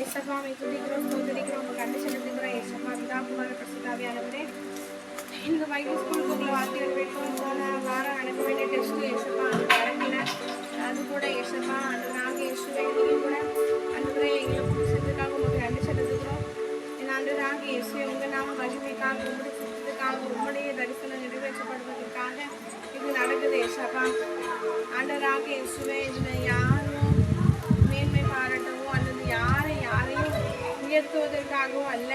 ஏசப்பா மை துதிக்கிறோம் ஸ்தோத்திரிக்கிறோம் உங்க கண்டு செலுத்துகிறோம். ஏசப்பா பிதா குமார பரிசுத்தாவியானவரே, இந்த பைபிள் ஸ்கூலுக்கு உங்களை வாத்தியார் போயிட்டு போன வாரம் நடக்க வேண்டிய டெஸ்ட்டு ஏசப்பா அது நடக்கல. அது கூட ஏசப்பா அந்த நாங்கள் இயேசுவை நீங்கள் கூட அன்றுவரே எங்களை கொண்டு செஞ்சதுக்காக உங்களுக்கு கண்டு செலுத்துகிறோம். என் ஆண்டவராக இயேசுவை உங்கள் நாம மகிமைக்காக உங்களுடைய சுத்தத்துக்காக உங்களுடைய தரிசனம் நிறைவேற்றப்படுவதற்காக இது நடக்குது ஏசப்பா. ஆண்டவராக இயேசுவே இதில் யாரும் மேன்மை பாராட்டவோ அல்லது யாரையும் உயர்த்துவதற்காகவும் அல்ல,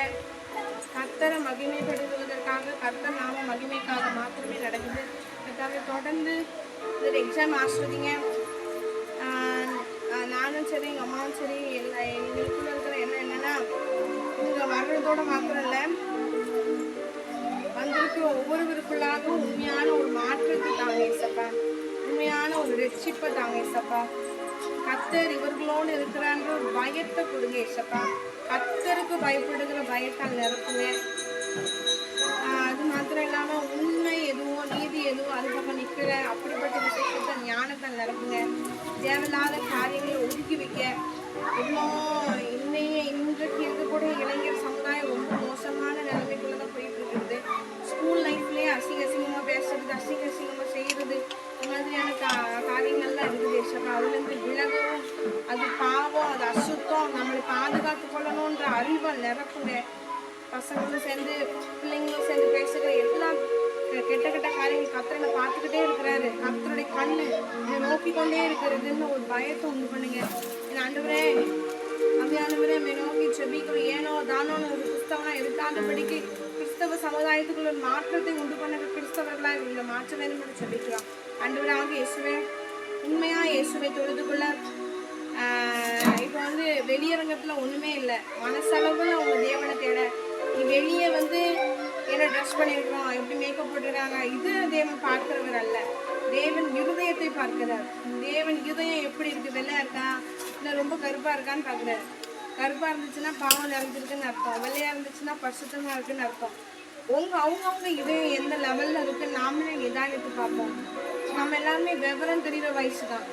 கர்த்தரை மகிமைப்படுத்துவதற்காக கர்த்தர் நாம மகிமைக்காக மாத்திரமே நடக்குது. கர்த்தாவே தொடர்ந்து இந்த எக்ஸாம் ஆஸ்வதிங்க. நானும் சரி எங்கள் அம்மாவும் சரி எங்களுக்குள்ள இருக்கிற என்னன்னா இங்கே வர்றதோட மாத்திரம் இல்லை, வந்திருக்கிற ஒவ்வொருவருக்குள்ளாகவும் உண்மையான ஒரு மாற்றத்தை தாங்க ஏசப்பா, உண்மையான ஒரு ரட்சிப்பை தாங்க ஏசப்பா. கர்த்தர் இவர்களோடு இருக்கிறான்ற ஒரு பயத்தை கொடுங்க ஏசப்பா. கர்த்தருக்கு பயப்படுகிற பயத்தால் நிரப்புங்க. அது மாத்திரம் இல்லாமல் உண்மை எதுவோ நீதி எதுவோ அது பக்கம் நிற்கிற அப்படிப்பட்ட விசேஷத்தை ஞானத்தை நிரப்புங்க. தேவையில்லாத காரியங்களை ஒதுக்கி வைக்க இன்றைக்கு இருக்கக்கூடிய இளைஞர் சமுதாயம் ரொம்ப மோசமான நிலைமைக்குள்ள தான் போயிட்டு இருக்குது. ஸ்கூல் லைஃப்லேயே அசிங்கமாக பேசுறது, அசிங்கமாக செய்கிறது, இந்த மாதிரியான காரியங்கள்லாம் இருக்குது ஏசப்பா. அதுலேருந்து விலகவும், அது பாவம், அது அசுத்தம், நம்மளை பாதுகாத்து கொள்ளணுன்ற அறிவை நிரப்புங்க. பசங்களும் சேர்ந்து பிள்ளைங்களும் சேர்ந்து பேசுகிற எல்லாம் கெட்ட காரியங்கள் கர்த்தரை பார்த்துக்கிட்டே இருக்கிறாரு. கர்த்தருடைய கண்ணு நோக்கி கொண்டே இருக்கிறதுன்னு ஒரு பயத்தை உண்டு பண்ணுங்க. என் ஆண்டவரே அவையானவரே நோக்கி செபிக்கிறோம். ஏனோ தானோன்னு ஒரு கிறிஸ்தவனா இருக்காதபடிக்கு கிறிஸ்தவ சமுதாயத்துக்குள்ள ஒரு மாற்றத்தை உண்டு பண்ண கிறிஸ்தவர்களா இவங்களை மாற்ற வேண்டும் என்று செபிக்கிறோம். ஆண்டவராக இயேசுவே உண்மையா இயேசுவை தொழுதுக்குள்ள இப்போ வெளியரங்கத்துல ஒண்ணுமே இல்லை, மனசளவுல அவங்க தேவனை தேட. நீ வெளியே என்ன ட்ரெஸ் பண்ணியிருக்கிறோம், எப்படி மேக்கப் போட்டிருக்காங்க, இது தேவன் பார்க்கிறவர் அல்ல. தேவன் இருதயத்தை பார்க்கிறார். தேவன் இருதயம் எப்படி இருக்கு, வெள்ளையா இருக்கா இல்லை ரொம்ப கருப்பா இருக்கான்னு பார்க்குறாரு. கருப்பா இருந்துச்சுன்னா பாவம் நிறைஞ்சிருக்குன்னு அர்த்தம், வெள்ளையா இருந்துச்சுன்னா பரிசுத்தமா இருக்குன்னு அர்த்தம். அவங்கவுங்க இதயம் எந்த லெவல்ல இருக்குன்னு நாமளே நிதானித்து பார்ப்போம். நம்ம எல்லாருமே விவரம் தெரிகிற வயசு தான்.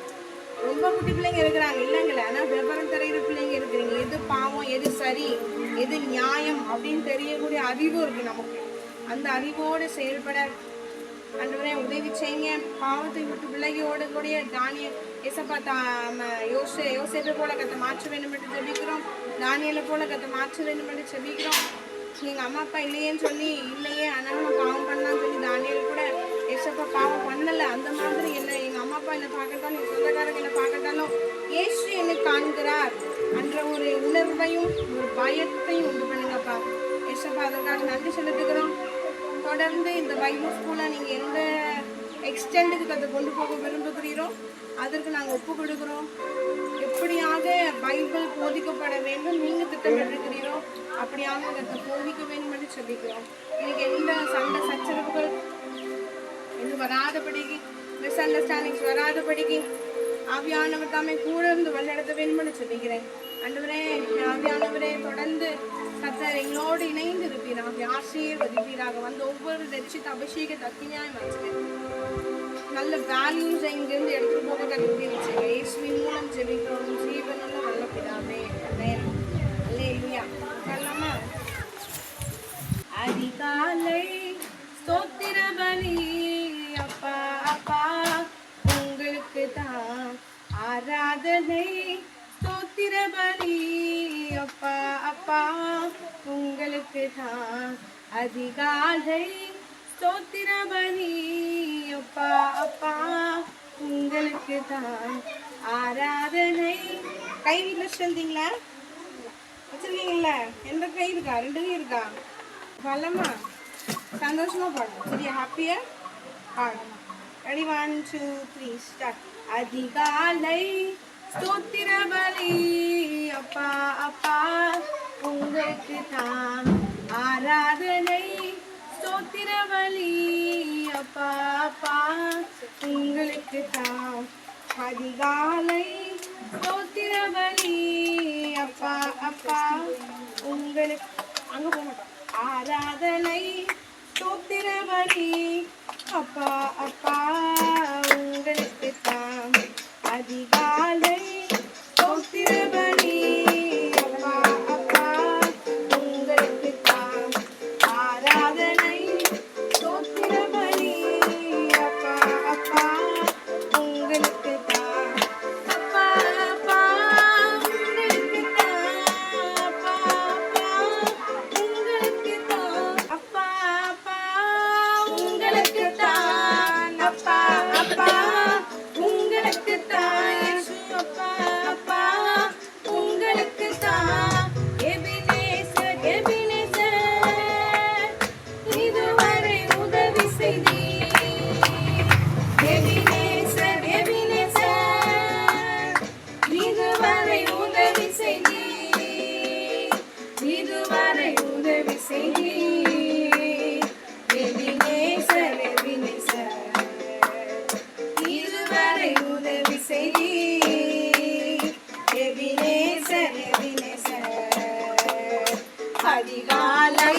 ரொம்ப குட்டி பிள்ளைங்க இருக்கிறாங்க இல்லைங்களே, ஆனால் விவரம் தெரிகிற பிள்ளைங்க இருக்கிறீங்க. எது பாவம், எது சரி, எது நியாயம் அப்படின்னு தெரியக்கூடிய அறிவும் இருக்கு நமக்கு. அந்த அறிவோடு செயல்பட ஆண்டவரே உதவி செய்யுங்க. பாவத்தை விட்டு விலகியோடு கூடிய தானியம் ஏசப்பா யோசேப்பை போல கத்தை மாற்ற வேண்டும் என்று செபிக்கிறோம். தானியலை போல கத்தை மாற்ற வேண்டும் என்று செபிக்கிறோம். எங்கள் அம்மா அப்பா இல்லையேன்னு சொல்லி இல்லையே ஆனாலும் பாவம் பண்ணலான்னு சொல்லி தானியல் கூட ஏசப்பா பாவம் பண்ணலை. அந்த மாதிரி என்ன எங்கள் அம்மா அப்பா என்னை பார்க்கட்டாலும் என் சொந்தக்காரங்க என்னை பார்க்கட்டாலும் ஏசு என்னை காண்கிறார் என்ற ஒரு உணர்வையும் ஒரு பயத்தையும் உண்டு பண்ணுங்கப்பா. ஏசப்பா அதற்காக நன்றி செலுத்துக்கிறோம். தொடர்ந்து இந்த பைபிள் ஸ்கூலை நீங்கள் எந்த எக்ஸ்டெண்டுக்கு அதை கொண்டு போக விரும்புகிறீரோ அதற்கு நாங்கள் ஒப்பு கொடுக்குறோம். எப்படியாக பைபிள் போதிக்கப்பட வேண்டும் நீங்கள் திட்டமிட்டிருக்கிறீரோ அப்படியாக அதை போதிக்க வேண்டும் என்று சொல்லிக்கிறோம். எனக்கு எந்த சண்டை சச்சரவுகள் எதுவும் வராதபடிக்கு, மிஸ் அண்டர்ஸ்டாண்டிங்ஸ் வராதபடிக்கு ஆவியானவர் தாமே கூட இருந்து வழிநடத்த வேண்டும் என்று சொல்லிக்கிறேன். ஆண்டவரே ஆவியானவரே தொடர்ந்து கர்த்தர் எங்களோடு இணைந்து இருப்பீராக, ஆசீர்வதிப்பீராக. ஒவ்வொரு ரட்சித்த அபிஷேக தத்தினியாய் மாற்றுவேன். நல்ல வேல்யூஸ் இங்கிருந்து எடுத்துட்டு போக கற்றுக்கொண்டு வச்சுங்க. இயேசுவின் மூலம் ஜெபிக்கிறோம் ஜீவனுள்ள நல்ல பிதாவே. அல்லேலூயா. சொல்லலாமா? அதிகாலை ஸ்தோத்திர பலி அப்பா அப்பா உங்களுக்கு தான் ஆராதனை. ஸ்தோத்திர பலி அப்பா அப்பா உங்களுக்கு தான் அதிகாலை. ஸ்தோத்திர பலி அப்பா அப்பா உங்களுக்கு தான் ஆராதனை. கை வீட்டில் வச்சுருந்தீங்களா? வச்சுருக்கீங்களா? எந்த கை இருக்கா? 2 கை இருக்கா? பலமா சந்தோஷமா பாடணும். சரியா? ஹாப்பியா பாடணும். ரெடி? 1 2 3 ஸ்டார்ட். அதிகாலை ஸ்தோத்திர பலி அப்பா அப்பா உங்களுக்கு தான் ஆராதனை. ஸ்தோத்திர பலி அப்பா அப்பா உங்களுக்கு தான் அதிகாலை. ஸ்தோத்திர பலி அப்பா அப்பா உங்களுக்கு அங்கே போக மாட்டோம். ஆராதனை ஸ்தோத்திர பலி அப்பா அப்பா உங்களுக்கு தான் அதிகாலை. ஸ்தோத்திர பலி அப்பா அதிகாலை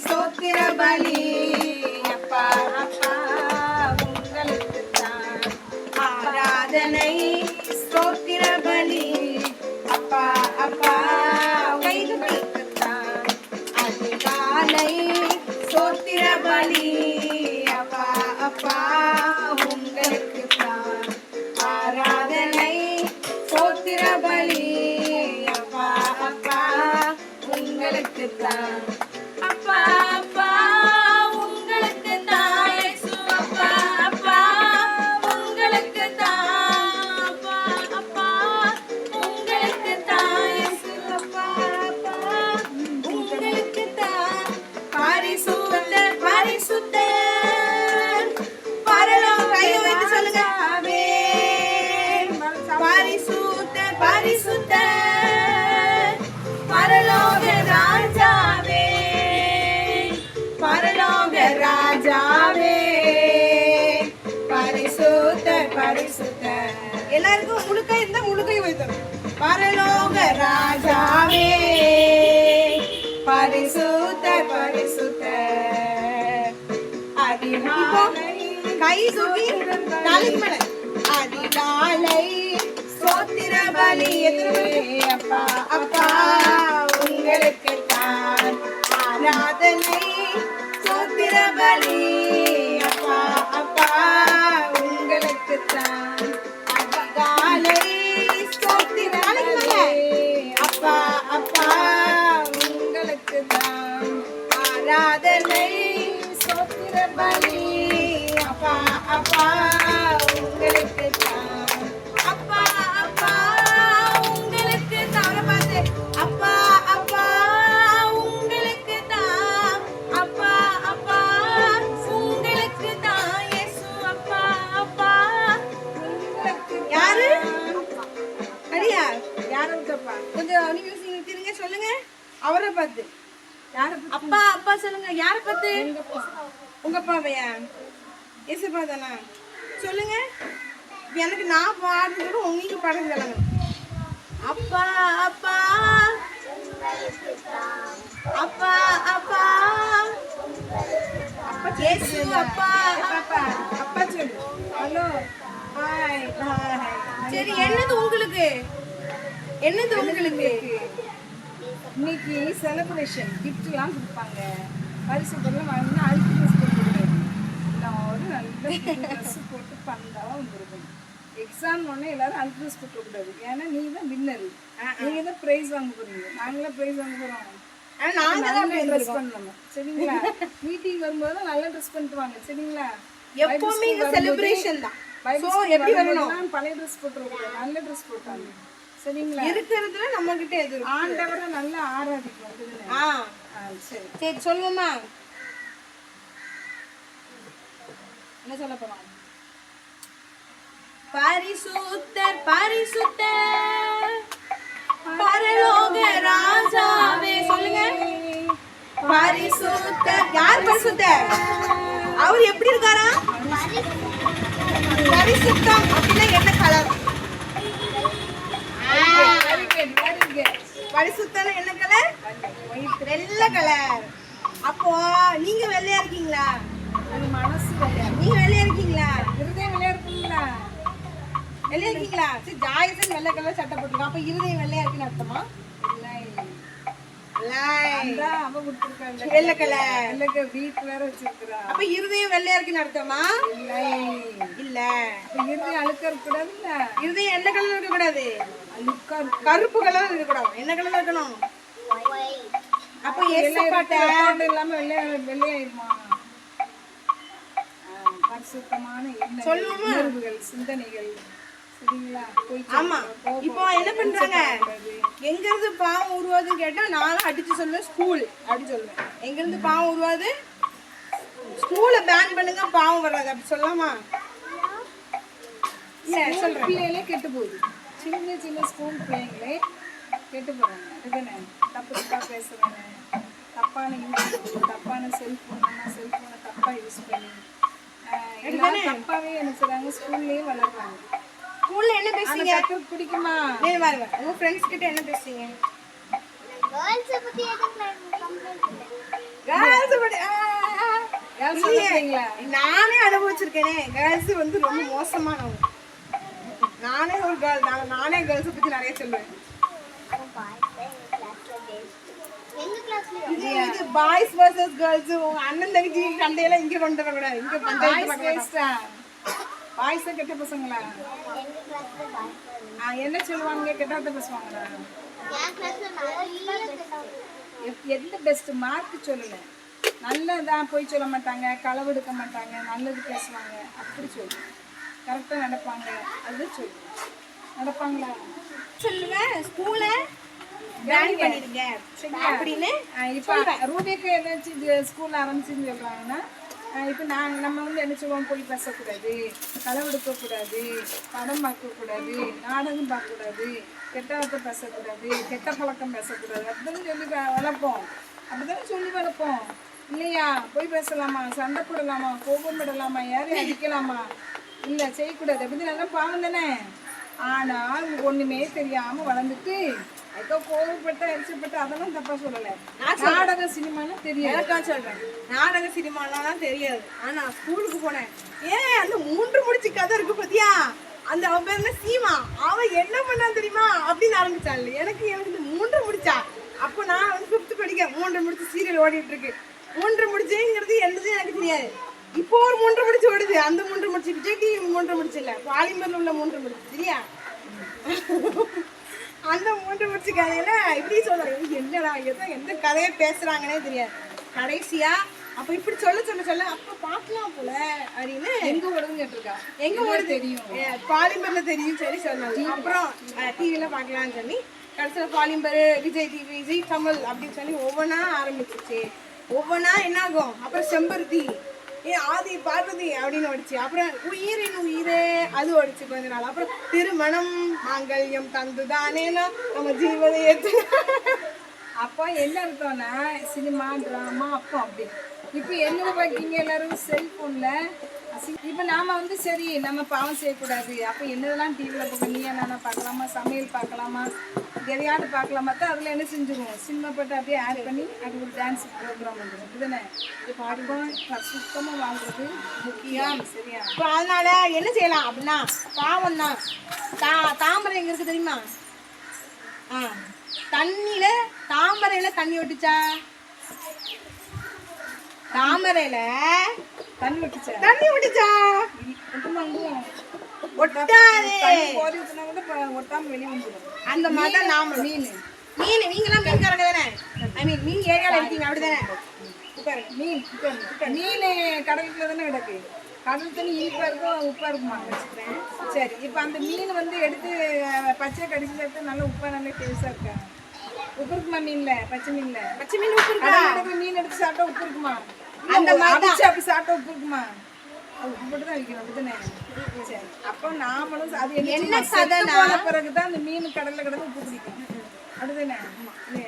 ஸ்தோத்திர பலி அப்பா அப்பா உங்களுக்கு தான் ஆராதனை ஸ்தோத்திர பலி அப்பா அப்பா உங்களுக்கு தான் அதிகாலை ஸ்தோத்திர பலி அப்பா அப்பா உங்களுக்கு தான் ஆராதனை ஸ்தோத்திர பலி அப்பா அப்பா உங்களுக்கு தான் அப்பா அப்பா உங்களுக்கு தான் இயேசு அப்பா அப்பா உங்களுக்கு தான் அப்பா அப்பா உங்களுக்கு தான் இயேசு அப்பா அப்பா உங்களுக்கு தான் பரிசுத்தர் பரிசுத்தர் பரலோக கையை வைத்து சொல்லுங்க பரிசுத்தர் பரிசுத்தர் பரலோக ராஜாவே பரலோக ராஜாவே பரிசுத்தர் பரிசுத்தர் எல்லாருக்கும் முழுக்கை இருந்தா முழுக்கை வைத்தோம் பரலோக ராஜாவே பரிசுத்தர் பரிசுத்தர் அதிகாலை கை தூக்கி தலைக்கு மேல அதிகாலை ஸ்தோத்திர பலி அப்பா அப்பா உங்களுக்கு தான் ஆராதனை ஸ்தோத்திர பலி அப்பா அப்பா உங்களுக்கு தான் அதிகாலை ஸ்தோத்திர அப்பா அப்பா உங்களுக்கு தான் ஆராதனை ஸ்தோத்திர பலி அப்பா அப்பா உங்களுக்கு தான் அப்பா அப்பா உங்களுக்கு தான் பார்த்து அப்பா அப்பா உங்களுக்கு தான் அப்பா அப்பா உங்களுக்கு தான் இயேசு அப்பா அப்பா உங்களுக்கு யாரு அடியா யாரும் தப்பா கொஞ்சம் நீங்க திருங்க சொல்லுங்க அவரை பார்த்து யார அப்பா அப்பா சொல்லுங்க யார பார்த்து உங்க அப்பாவையா ஏசப்பா தானா சொல்லுங்க எனக்கு நான் பாடுறது உங்களுக்கு பாடுறது சொல்லுங்க அப்பா அப்பா அப்பா அப்பா அப்பா ஏசு அப்பா அப்பா அப்பா சொல்லு ஹலோ ஹாய் ஹாய் சரி என்னது உங்களுக்கு இன்னைக்கு செலிப்ரேஷன் கிஃப்ட்லாம் கொடுப்பாங்க பரிசு பொருள் வாங்கினா அழுத்தி ட்ரெஸ் போட்டுக்கூடாது எல்லாரும் நல்ல ட்ரெஸ் போட்டு பந்தாவாக வந்துருக்கணும் எக்ஸாம் ஒன்று எல்லாரும் அழுத்தி ட்ரெஸ் போட்டுக்கூடாது ஏன்னா நீங்கள் தான் வின்னர் நீங்கள் தான் ப்ரைஸ் வாங்க போகிறீங்க நாங்களாம் ப்ரைஸ் வாங்க போகிறோம் ட்ரெஸ் பண்ணணும் சரிங்களா மீட்டிங் வரும்போது நல்ல ட்ரெஸ் பண்ணிட்டு வாங்க சரிங்களா எப்பவுமே செலிப்ரேஷன் தான் எப்படி வரணும் பழைய ட்ரெஸ் போட்டுருக்கூடாது நல்ல ட்ரெஸ் போட்டாங்க சரிங்களா இருக்கிறதுல நம்ம கிட்ட எது ஆண்டவரை நல்லா ஆராதிக்கும் சரி சரி சொல்லுவோமா என்ன சொல்ல போறோம் பரிசுத்தர் பரிசுத்தர் பரலோக ராஜாவே சொல்லுங்க பரிசுத்தர் யார் பரிசுத்தர் அவர் எப்படி இருக்காரா பரிசுத்தம் அப்படின்னா என்ன கலர் பரிசுத்தம் என்ன கலர் வெள்ளை கலர் அப்போ நீங்க வெள்ளையா இருக்கீங்களா மனசு வெள்ளையா நீங்க வெள்ளையா இருக்கீங்களா இருதயம் வெள்ளையா இருக்குங்களா வெள்ளையா இருக்கீங்களா சரி ஜாயசன் வெள்ளை கலர் சட்டை போட்டுருக்கோம் அப்ப இருதயம் வெள்ளையா இருக்குன்னு அர்த்தமா வெள்ளை கலர் வீட்டு வேற வச்சிருக்கிறா அப்ப இருதயம் வெள்ளையா இருக்குன்னு அர்த்தமா இல்ல இருதயம் அழுக்க இருக்கக்கூடாது இல்ல இருதயம் என்ன கலர் இருக்க கூடாது அழுக்கா கருப்பு கலர் இருக்க கூடாது என்ன கலர் இருக்கணும் அப்ப ஏசப்பாட்ட இல்லாம வெள்ளையாயிருமா பரிசுத்தமான உணர்வுகள் சிந்தனைகள் சரிங்களா ஆமா இப்போ என்ன பண்றாங்க எங்க இருந்து பாவம் உருவாதுன்னு கேட்டா நானும் அடிச்சு சொல்லுவேன் ஸ்கூல் அப்படி சொல்லுவேன் எங்க இருந்து பாவம் உருவாது ஸ்கூலை பேன் பண்ணுங்க பாவம் வராது அப்படி சொல்லலாமா இல்ல சொல்றேன் பிள்ளைகளே கெட்டு போகுது சின்ன சின்ன ஸ்கூல் பிள்ளைங்களே கெட்டு போறாங்க இதுதானே தப்பு தப்பா பேசுறாங்க தப்பான தப்பான செல்போனை தப்பா யூஸ் பண்ணி தப்பாவே என்ன செய்றாங்க ஸ்கூல்லயே வளர்றாங்க ஸ்கூல்ல என்ன பேசுறீங்க பிடிக்குமா நீங்க பாருங்க உங்க ஃப்ரெண்ட்ஸ் கிட்ட என்ன பேசுறீங்க கேர்ள்ஸ் பத்தி இல்லையே. நானே அனுபவிச்சிருக்கேனே. கேர்ள்ஸ் வந்து ரொம்ப மோசமானவங்க. நானே ஒரு கேர்ள். நானே கேர்ள்ஸ் பத்தி நிறைய சொல்லுவேன். இது பாய்ஸ் வர்சஸ் கேர்ள்ஸ். உங்க அண்ணன் தங்கச்சி சண்டையெல்லாம் இங்க கொண்டு வரக்கூடாது. இங்க பஞ்சாயத்து பாய்ஸா கெட்ட பசங்களா? என்ன சொல்லுவாங்க? கெட்டாத பேசுவாங்களா? எந்த பெஸ்ட் மார்க் சொல்லல. நல்லதான் போய் சொல்ல மாட்டாங்க, களவு எடுக்க மாட்டாங்க, நல்லது பேசுவாங்க, அப்படி சொல்லு. கரெக்டாக நடப்பாங்க, அது சொல்லு. நடப்பாங்களா? சொல்லுவேன் ஸ்கூல பேன் பண்ணிடுங்க அப்படின்னு. இப்போ ரூபிக்கு ஏதாச்சும் ஸ்கூலில் ஆரம்பிச்சுன்னு சொல்கிறாங்கன்னா, இப்போ நம்ம வந்து என்ன சொல்லுவோம்? போய் பேசக்கூடாது, களவு எடுக்கக்கூடாது, படம் பார்க்கக்கூடாது, நாடகம் பார்க்கக்கூடாது, கெட்ட வார்த்தை பேசக்கூடாது, கெட்ட பழக்கம் பேசக்கூடாது, அப்படிதானே சொல்லி வளர்ப்போம். அப்படிதானே சொல்லி வளர்ப்போம் இல்லையா? போய் பேசலாமா, சண்டை போடலாமா, கோபம் விடலாமா, யாரையும் அடிக்கலாமா? இல்லை, செய்யக்கூடாது. அப்படி நல்லா பாவம் தானே. ஆனால் ஒன்றுமே தெரியாமல் வளர்ந்துட்டு ஏதோ கோவப்பட்ட எரிச்சப்பட்ட அதெல்லாம் தப்பா சொல்லலை. நாடக சினிமானா தெரியும். எனக்கா சொல்றேன், நாடக சினிமாலாம் தெரியாது. ஆனா ஸ்கூலுக்கு போனேன். அந்த 3 முடிச்சு கதை இருக்கு பாத்தியா? அந்த அவன் பேர் சீமா. அவன் என்ன பண்ணா தெரியுமா அப்படின்னு ஆரம்பிச்சாள். எனக்கு இந்த 3 முடிச்சா. அப்போ நான் வந்து 5th படிக்க 3 முடிச்சு சீரியல் ஓடிட்டு இருக்கு. 3 முடிச்சுங்கிறது என்னது எனக்கு தெரியாது. இப்போ ஒரு 3 முடிச்சு ஓடுது. அந்த 3 முடிச்சு விஜய் டிவி 3 முடிச்சு இல்ல, பாலிமர்ல உள்ள 3 முடிச்சு சரியா? அந்த 3 முடிச்சு கதையில இப்படி சொல்றாங்க. என்னடா எந்த கதையை பேசுறாங்கன்னே தெரியாது. கடைசியா அப்ப இப்படி சொல்ல அப்ப பாக்கலாம் போல அப்படின்னு. எங்க ஓடுதுன்னு கேட்டிருக்கா. எங்க ஓடுது தெரியும், பாலிமர்ல தெரியும் சரி சொன்னாங்க. அப்புறம் டிவில பாக்கலாம்னு சொல்லி கடைசியில பாலிமர், விஜய் டிவி, ஜி தமிழ் அப்படின்னு சொல்லி ஒவ்வொன்னா ஆரம்பிச்சிச்சு. ஒவ்வொன்னா என்ன ஆகும்? அப்புறம் செம்பருத்தி, ஆதி பார்வதி அப்படின்னு ஓடிச்சு. அப்புறம் உயிரின் உயிரே அது ஓடிச்சு கொஞ்ச நாள். அப்புறம் திருமணம் மாங்கல்யம் தந்துதானேனா நம்ம ஜீவனை ஏற்று. அப்போ என்ன அர்த்தம்னா சினிமா ட்ராமா அப்போ அப்படி. இப்போ என்ன பார்க்கீங்க எல்லாரும் செல்ஃபோனில். இப்போ நாம் வந்து சரி நம்ம பாவம் செய்யக்கூடாது. அப்போ என்னதெல்லாம் டிவியில் பார்க்க நீயா நானா பார்க்கலாமா, சமையல் பார்க்கலாமா, எதையாவது பார்க்கலாமா தான் அதில் என்ன செஞ்சுருவோம்? சினிமா போட்டு அப்படியே ஆட் பண்ணி அது ஒரு டான்ஸ் ப்ரோக்ராம் வந்துடும். இதுதானே இப்போ ஆடுவோம். சுத்தமாக வாழ்றது முக்கியம் சரியா? இப்போ அதனால என்ன செய்யலாம் அப்படின்னா, பாவம் தான். தாமரை எங்கே இருக்குது தெரியுமா? தண்ணியில தாமரையில தண்ணி ஒட்டிச்சா? தாமரையில தண்ணி ஒட்டிச்சா? ஒட்டாம வெளியே வந்துடும். அந்த மாதிரி நாம மீன் நீங்களாம் மீன்காரங்க தானே? ஐ மீன் மீன் ஏரியால இருக்கீங்க அப்படிதானே? மீன் கடலுக்குள்ள தானே கிடக்கு. கடல் தண்ணி இனிப்பா இருக்கும் உப்பா இருக்குமா வச்சுக்கிறேன். சரி, இப்போ அந்த மீன் வந்து எடுத்து பச்சை கடிச்சு எடுத்து நல்லா உப்பா நல்லா டேஸ்டா இருக்கா? உப்பு இருக்குமா மீன்ல? பச்சை மீன் உப்பு இருக்கா? மீன் எடுத்து சாப்பிட்டா உப்பு இருக்குமா? அந்த மாதிரி அப்படி சாப்பிட்டா உப்பு இருக்குமா? உப்பு போட்டு தான் வைக்கணும் அப்படிதானே? சரி, அப்போ நாமளும் அது என்ன கதை பிறகுதான் அந்த மீன் கடல்ல கிடந்து உப்பு பிடிக்கும் அப்படிதானே?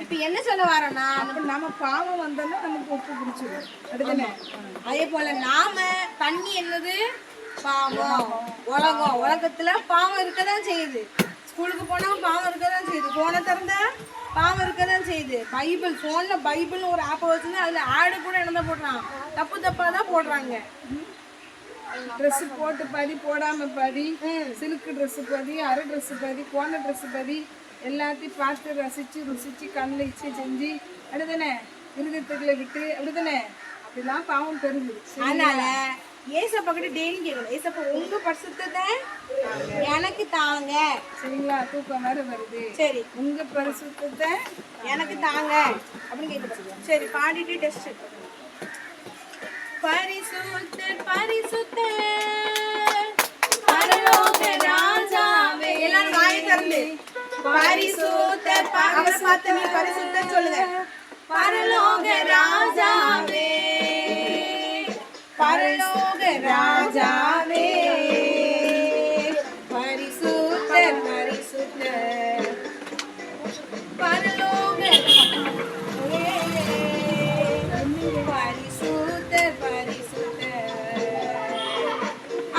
இப்ப என்ன சொல்ல வரேன்னா, நம்ம பாவம் வந்தோம்னா நமக்கு உப்பு பிடிச்சிடும் அப்படிதானே? அதே போல நாம தண்ணி என்னது? பாவம். உலகத்துல பாவம் இருக்கதான் செய்யுது. ஸ்கூலுக்கு போனா பாவம் இருக்கதான் செய்யுது. போனை திறந்தா பாவம் இருக்கதான் செய்யுது. பைபிள் போன்ல பைபிள்னு ஒரு ஆப்பை வச்சுருந்து அதுல ஆடு கூட என்னதான் போடுறான்? தப்பா தான் போடுறாங்க. ட்ரெஸ் போட்டு பதி, போடாம பதி, சில்க்கு ட்ரெஸ் பதி, அரை ட்ரெஸ் பதி, போன ட்ரெஸ் பதி, எல்லாத்தையும் பார்த்து ரசிச்சு ருசிச்சு கண்ணில் இச்சை செஞ்சு அப்படிதானே இருதயத்துக்குள்ள விட்டு அப்படிதானே? அப்படிலாம் பாவம் பெருகுது. அதனால ஏசப்பா கிட்ட டெய்லி கேட்கணும், ஏசப்பா உங்க பரிசுத்தத்தை எனக்கு தாங்க. சரிங்களா? தூக்கம் வேற வருது. சரி, உங்க பரிசுத்தத்தை எனக்கு தாங்க அப்படின்னு கேட்கணும். சரி, பாடிட்டு டெஸ்ட். பரிசுத்தர் பரிசுத்தர் பரலோக ராஜாவே. எல்லாரும் வாயை திறந்து பரிசுத்தர். அவரை பார்த்து நீ பரிசுத்தர் சொல்லுங்க. பரலோக ராஜாவே, பரலோக ராஜாவே, பரிசுத்தர் பரிசுத்தர் பரலோக பரிசுத்தர் பரிசுத்தர்.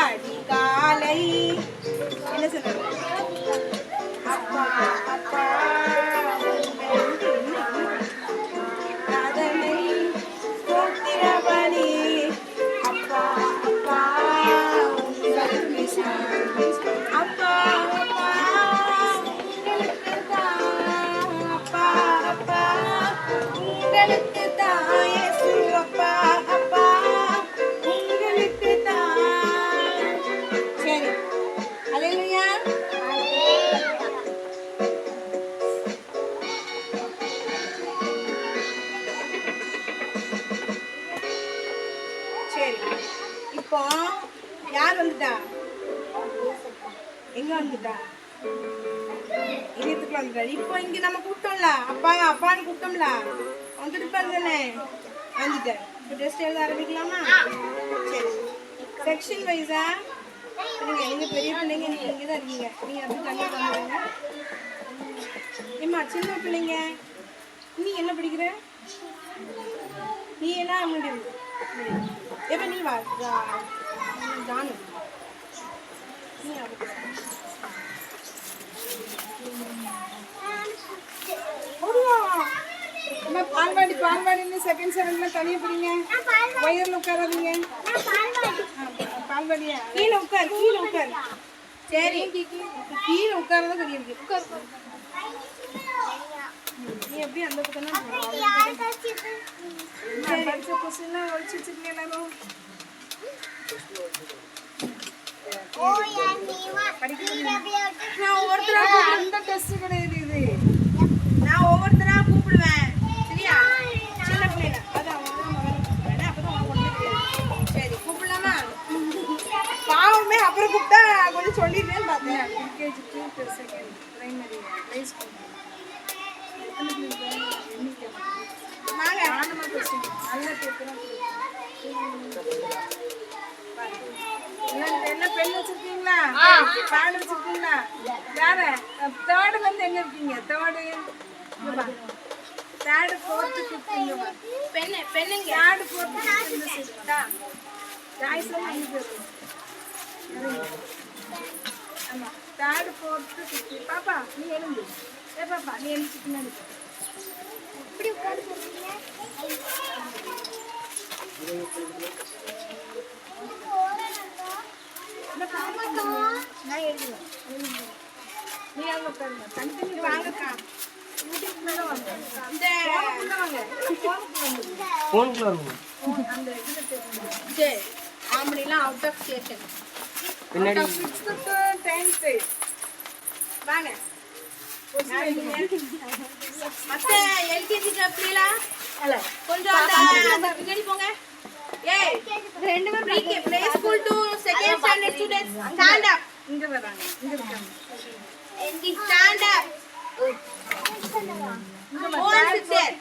அதிகாலை என்ன சொல்றாங்க? அப்பா அப்பா வந்துட்டா? எங்க வந்துட்டா? இதயத்துக்குள்ள வந்துட்டா. இப்போ இங்க நம்ம கூப்பிட்டோம்ல, அப்பா அப்பான்னு கூப்பிட்டோம்ல, வந்துட்டு தானே வந்துட்டேன். இப்போ டெஸ்ட் எழுத ஆரம்பிக்கலாமா? சரி. செக்ஷன் வைஸா நீங்க பெரிய பிள்ளைங்க, நீங்க இங்கே தான் இருக்கீங்க. நீங்க அப்படி தனியாக பண்ணுறீங்க. ஏம்மா சின்ன பிள்ளைங்க, நீ என்ன படிக்கிற? நீ என்ன முடியும்? எப்ப நீ வா ஜானு, நீ பால்வாடின்னு செகண்ட் ஸ்டாண்டர்ட்ல தனியா போறீங்க. வயர்ல உட்காராதீங்க. பால்வாடியா? கீழே உட்கார், கீழே உட்கார். சரி, கீழே உட்காரதான் சரி இருக்கு. உட்கார். நீ எப்படி அந்த பக்கம் தான் படிச்ச கொஸ்டின் ஒழிச்சு வச்சிருக்கீங்க எல்லாரும். நான் ஒவ்வொருத்தரா அந்த டெஸ்ட் கிடையாது இது. நான் ஒவ்வொருத்தரா கூப்பிடுவேன். சரியா? சின்ன பிள்ளைல அதான் கூப்பிடுவேன். அப்பதான் உனக்கு சரி கூப்பிடலாமா? பாவமே அப்புறம் கூப்பிட்டா கொஞ்சம் சொல்லிடுவேன்னு பார்த்தேன். LKG 2 second primary high school. வாங்க. நல்ல பேப்பரா என்ன பெண் வச்சிருக்கீங்களா? பேட் வச்சிருக்கீங்களா? வேற தேர்ட்ல இருந்து எங்க இருக்கீங்க? Third, third, fourth, fifth. பெண்ணுங்க தேர்டு, ஃபோர்த்து, ஃபிஃப்த். சாய்ஸ்ல எங்க இருக்கு? ஆமா, தேர்டு, ஃபோர்த்து, ஃபிஃப்த். பாப்பா நீ எழுந்து. பாப்பா நீ எழுந்து பின்னாடி இப்படி உட்கார்ந்து போறீங்க. நான் எழுதுவேன். நீ அங்க உட்காருங்க. தனித்தனி வாங்கக்கா. வீட்டுக்குள்ள வாங்க. இந்த வாங்க. ஃபோன்ல வருங்க. அந்த இதுல தெரியுங்க. சரி ஆம்பளைலாம் அவுட் ஆஃப் ஸ்டேஷன். பின்னாடி 6th to 10th. வாங்க. மத்த எல்கேஜி கப்லீலா அல்ல கொஞ்சம் அந்த பின்னாடி போங்க. ஏய் ரெண்டு பேரும் play school to second standard students stand up. இங்க வராங்க. இங்க இருக்காங்க. Stand up. Go and sit there.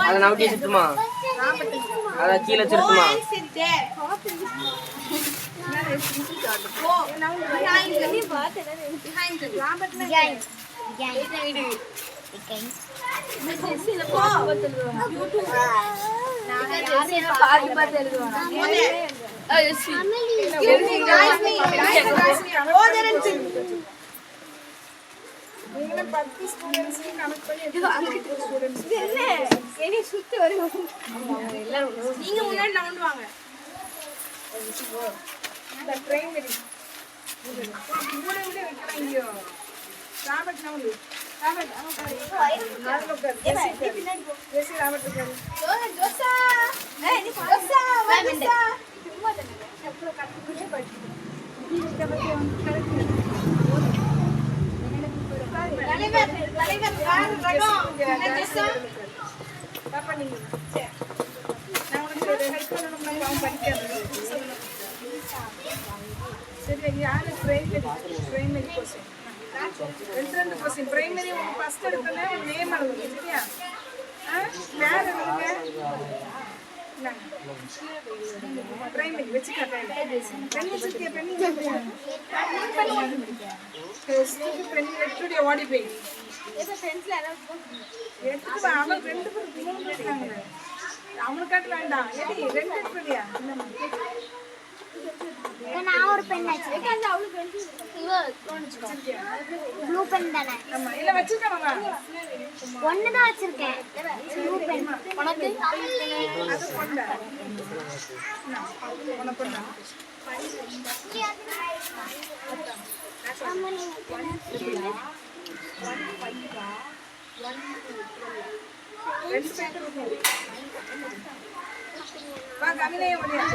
அதை நவுட்டி சுத்துமா? அதை கீழே சுத்துமா? Go and sit there. Go. Behind the behind the நீங்க 10 ஸ்டூடண்ட்ஸ் கனெக்ட் பண்ணி ஸ்டூடண்ட்ஸ் என்ன என்னை சுத்தி வருவாங்க எல்லாரும். நீங்க முன்னாடி நவுண்டு வாங்க. இந்த பிரைமரி கூட வைக்கிறாங்கயோ. ராபர்ட் நவுண்டு. ராபர்ட் நார்மல் உட்காரு. பின்னாடி போ. ஏசி ராபர்ட் உட்காரு. ஜோசா ஏய் நீ ஜோசா வந்து சும்மா தண்ணி அப்புறம் கட்டுக்குள்ளே படிச்சு இந்த பத்தி வந்து கரெக்ட். தலைவர் கார் ரகம் ஜோசா பாப்பா நீங்க நான் உனக்கு ஹெல்ப் பண்ணனும். நான் படிக்கிறேன். சரி யாரு பிரைமரி क्वेश्चन ரெண்டு क्वेश्चन பிரைமரி உங்களுக்கு ஃபர்ஸ்ட் எடுத்தனே நேம் எழுதுங்க. சரியா? பேர் எழுதுங்க. பிரைமரி வெச்சு காட்டுங்க. பென் வச்சிருக்கிய பென் டெஸ்ட் பென் எடுத்துடி ஓடி போய் ஏதோ ஃப்ரெண்ட்ஸ்ல யாராவது எடுத்து வா. அவன் ரெண்டு பேரும் மூணு இருக்காங்க. அவனுக்கு காட்ட வேண்டாம். ஏடி ரெண்டு எடுத்துறியா? நான் ஒரு பென் வச்சிருக்கேன். அந்த அவளுக்கு வந்து இவ ப்ளூ பென் தானே? ஆமா இல்ல வச்சிருக்கானவா? ஒன்னு தான் வச்சிருக்கேன். Blue pen. உனக்கு அது கொண்டா. உன கொண்டா. ரெண்டு பேர் வா கவினே ஓடி வா.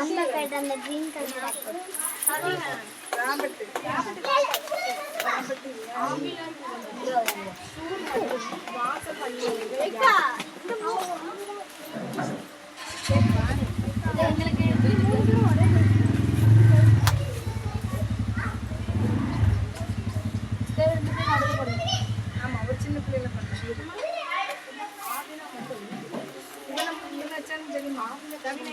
அந்த பென் அந்த கிரீன் கலர் ராபர்ட் உங்களுக்கு ஆமா ஒரு சின்ன பிள்ளைல பண்ணது இதெல்லாம் வச்சாலும் தெரியுமா கவினை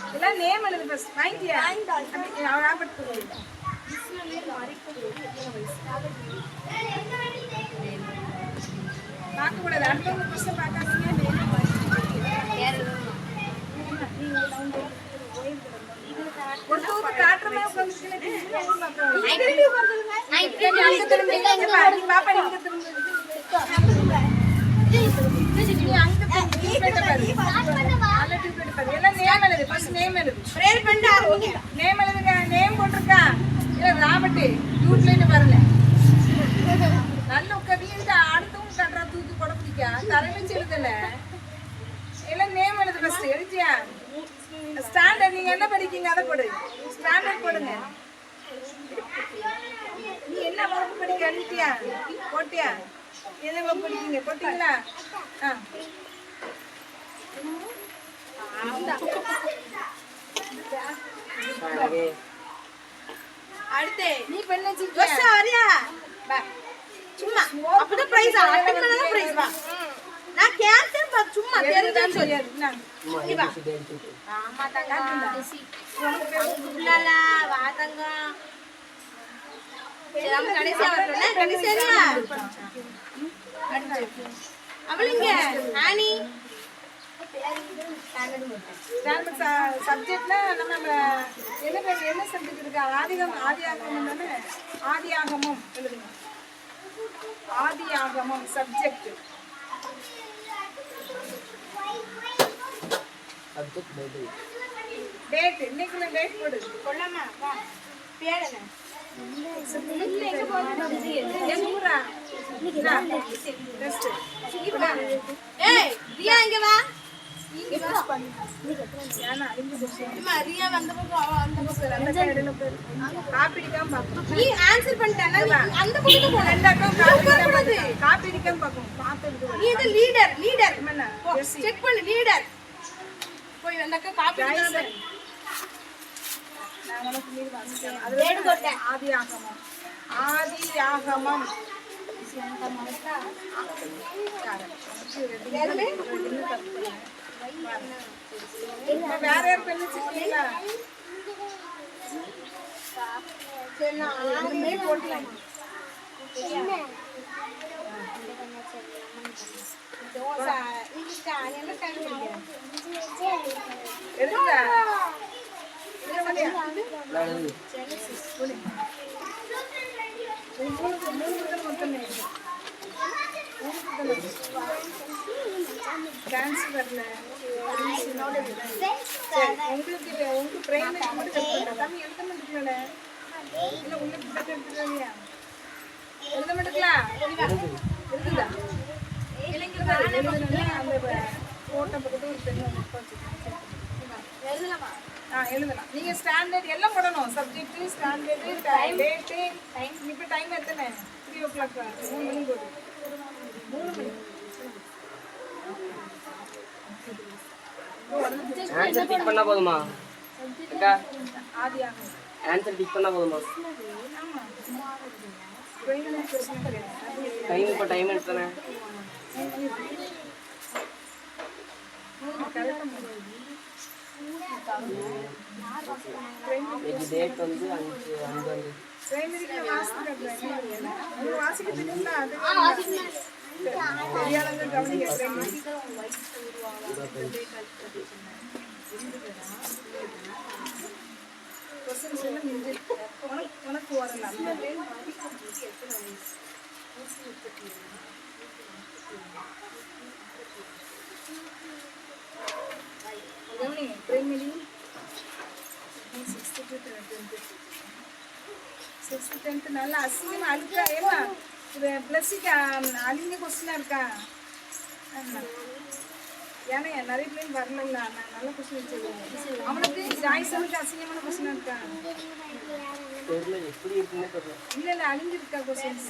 இதெல்லாம் நேம் எழுது ஃபர்ஸ்ட் வாங்கிட்டியா ராபர்ட் பார்க்க கூடாது அடுத்தவங்க ஃபர்ஸ்ட் பார்க்காதீங்க ஒருத்தவங்க காட்டுற மாதிரி பாப்பா நீங்க நேம் போட்டிருக்கா இல்ல ராபர்ட் யூட்லைன் பாருங்க நல்ல உட்காந்து அடுத்தவங்க கட்டுறா தூக்கி போட பிடிக்கா தரையில எழுதல எல்லாம் நேம் எழுது ஃபர்ஸ்ட் எழுதியா ஸ்டாண்டர்ட் நீங்க என்ன படிக்கீங்க அதை போடு ஸ்டாண்டர்ட் போடுங்க நீ என்ன வகுப்பு படிக்க எழுதியா போட்டியா எதை வகுப்பு படிக்கீங்க போட்டீங்களா அடுத்து நீ பண்ண சரியா சும்மா அப்பதான் பிரைஸ் அட்டெண்ட் பண்ணா பிரைஸ் வா நான் கேன்சல் பா சும்மா தெரிஞ்சா சொல்லியாது நான் ஆமா தங்க உனக்கு வா தங்க சரி நம்ம கடைசியா வரணும் கடைசியா அடுத்து அவளிங்க ஆனி சப்ஜெக்ட்ல நம்ம என்ன சப்ஜெக்ட் இருக்கு ஆதியாகமம் தானே ஆதியாகமம் எழுதுங்க ஆதியாகமம் சப்ஜெக்ட் டேட் இன்னைக்குள்ள டேட் போடு கொள்ளமா வா பேர் என்ன ஆதியாகமம் வேற யார் பெண்ணு வச்சிருக்கீங்களா டான்ஸ் வரல உங்களுக்கு உங்களுக்கு பிரைமரி தமிழ் எழுத மாட்டீங்களா இல்ல உங்களுக்கு பக்கம் எடுத்துக்கலையா எழுத மாட்டீங்களா இருக்குதா அந்த போட்டோ பக்கத்து ஒரு பெண் எழுதலாமா எழுதலாம் நீங்க ஸ்டாண்டர்ட் எல்லாம் போடணும் சப்ஜெக்ட் ஸ்டாண்டர்ட் டேட் டைம் இப்போ டைம் எத்தனை 3 o'clock 3 மணி போடு 3 மணி ஆன்சர் டிக் பண்ணா போதுமா அக்கா ஆதியாகமம் ஆன்சர் டிக் பண்ணா போதுமா ஆமா டைம் இப்போ டைம் எடுத்தனே இது டேட் வந்து 5 பிரைமரிக்கு வாசிக்க தெரியுமா அது தெரியாதவங்க கவனிக்க பிரைமரி क्वेश्चंस எல்லாம் இங்க உனக்கு வரலாம் கவனி பிரைமரி 6 to 20 6th 10th நல்லா அசிங்கமா அழுக்கா ஏமா இது ப்ளஸ்ஸுக்கு அழிஞ்ச கொஸ்டினா இருக்கா ஆமா ஏன்னா நிறைய பிள்ளைங்க வரல நான் நல்ல கொஸ்டின் வச்சிருக்கேன் அவனுக்கு ஜாய்ஸனுக்கு அசிங்கமான கொஸ்டினா இருக்கா இல்ல இல்ல அழிஞ்சிருக்கா கொஸ்டின்ஸ்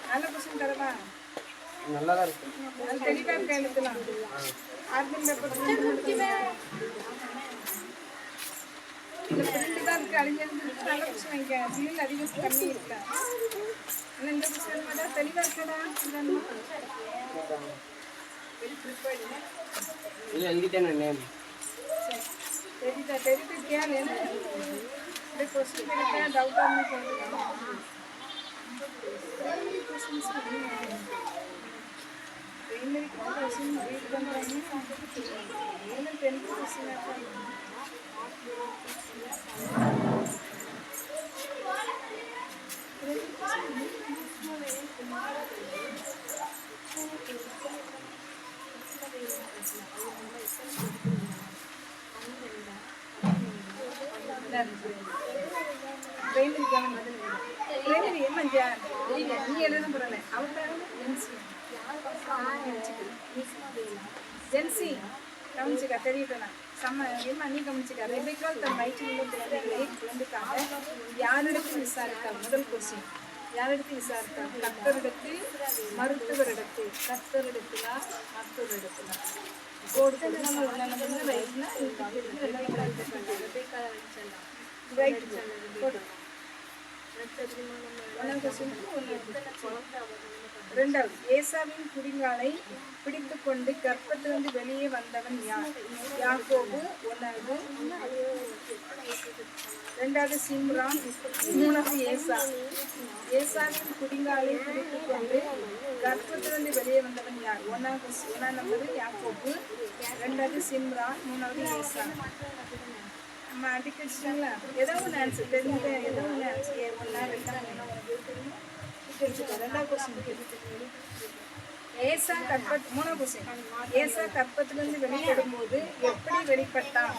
நல்ல கொஸ்டின் தரவா நல்லா தான் இருக்கு அது தெளிவா இருக்க எழுதலாம் ஆர்கன் பேப்பர் இந்த பிரிண்ட் தான் இருக்கு அழிஞ்சிருந்து நல்ல கொஸ்டின் வைக்க பிள்ளைங்க அதிகம் கம்மி இருக்கா ஆனால் இந்த கொஸ்டின் மட்டும் தெளிவா இருக்கடா வெரி ப்ரிப்பேர்டு இல்லை எழுதிட்டேன் நேம் தெரிவித்து கேளு இந்த கொஸ்டின் எனக்கு டவுட்டாக இருந்து சொல்லுங்க primary question read பண்றாங்க ஏன்னா 10th question primary ஏமாஞ்சா நீ எழுத போறல அவங்க ஜென்சி கவனிச்சுக்கா தெரியட்டா செம்ம ஏமா நீ கவனிச்சுக்கா ரெபேக்கால் தன் வயிற்றில் குழந்தைக்காக யாரிடத்தில் விசாரித்தாள் முதல் கொஸ்டின் யாரிடத்தில் விசாரித்தாள் கர்த்தரிடத்தில் மருத்துவரிடத்தில் கர்த்தரிடத்திலா மருத்துவரிடத்திலா கோடு நம்ம ஒன்று ரைட்னா ரைட் கோடு இரண்டாவது ஏசாவின் குடிங்காலை பிடித்துக் கொண்டு கர்ப்பத்திலிருந்து வெளியே வந்தவன் யார் யாக்கோபு ஒன்றாவது இரண்டாவது சிம்ரான் மூணாவது ஏசா ஏசாவின் குடிங்காலை பிடித்துக் கொண்டு கர்ப்பத்திலிருந்து வெளியே வந்தவன் யார் ஒன்றாம் நம்பர் யாக்கோபு இரண்டாவது சிம்ரான் மூணாவது ஏசா நம்ம அடிக்கடிச்சிங்களா ஏதோ ஒன்று ஆன்சர் தெரிஞ்ச ஏதோ ஒன்று ஆன்சர் ஒன்றா ரெண்டாவது ஏசா மூணாவது கொஸ்டின் ஏசா கற்பத்திலிருந்து வெளிப்படும் போது எப்படி வெளிப்பட்டான்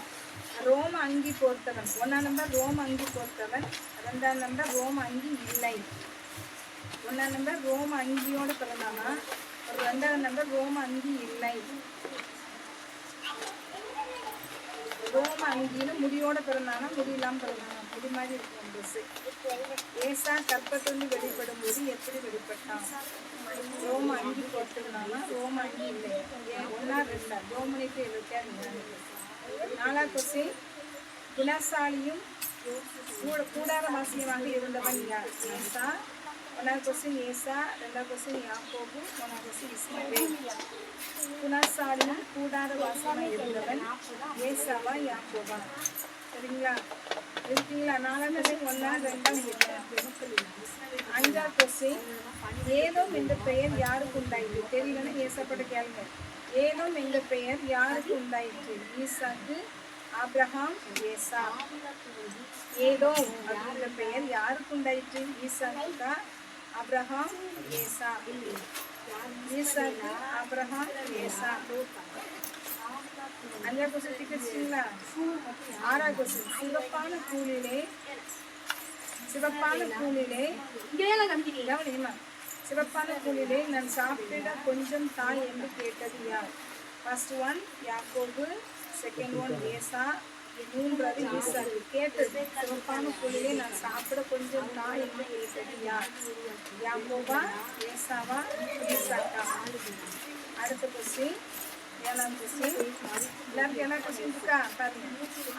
ரோம அங்கி போர்த்தவன் ஒன்றாம் நம்பர் ரோம அங்கி போர்த்தவன் ரெண்டாம் நம்பர் ரோம அங்கி இல்லை ஒன்றாம் நம்பர் ரோம அங்கியோட பிறந்தானா ஒரு ரெண்டாவது நம்பர் ரோம அங்கி இல்லை ரோம அங்கின்னு முடியோட பிறந்தானா முடி இல்லாமல் பிறந்தானா முடி மாதிரி இருக்கும் ட்ரெஸ்ஸு ஏசா கற்பத்திலிருந்து வெளிப்படும் போது எப்படி வெளிப்பட்டான் ரோம அங்கி போட்டுருந்தானா ரோம அங்கி இல்லை ஒன்றா ரெண்டா ரோமனிக்கு எழுதியா நாலாவது கொஸ்டின் குணசாலியும் கூடாரவாசியமாக இருந்தவன் யார் ஏசா ஒன்றாவது கொஸ்டின் ஏசா ரெண்டாவது கொஸ்டின் யாக்கோபு மூணாவது கொஸ்டின் இஸ்மாயில் குணசாலியும் கூடாரவாசியமாக இருந்தவன் ஏசாவா யாக்கோபா சரிங்களா இருக்கீங்களா நாலாம் கொஸ்டின் ஒன்றா ரெண்டாம் அஞ்சாவது கொஸ்டின் ஏதோம் என்ற பெயர் யாருக்கு உண்டாயிற்று தெரியலன்னு ஏசப்பட்ட கேளுங்க ஏதோம் என்ற பெயர் யாருக்கு உண்டாயிற்று ஈசாக்கு ஆபிரகாம் ஏசா ஏதோம் அப்படின்ற பெயர் யாருக்கு உண்டாயிற்று ஈசாக்கா ஆபிரகாம் ஏசா ஈசாக்கு ஆபிரகாம் ஏசா அஞ்சாவது கொஸ்டின் டிக்கெட்ஸுங்களா ஆறாவது கொஸ்டின் சிவப்பான கூலிலே கவனிமா சிவப்பான கூலிலே நான் சாப்பிட கொஞ்சம் தாய் என்று கேட்டது யார் ஃபர்ஸ்ட் ஒன் யாக்கோபு செகண்ட் ஒன் ஏசா மூன்றாவது ஈசாக்கு கேட்டது சிவப்பான கூலிலே நான் சாப்பிட கொஞ்சம் தாய் என்று கேட்டது யார் யாக்கோபா ஏசாவா ஈசாக்கா அடுத்த கொஸ்டின் ஏழாம் கொஸ்டின் எல்லாருக்கும் ஏழாம் கொஸ்டின் இருக்கா பாருங்க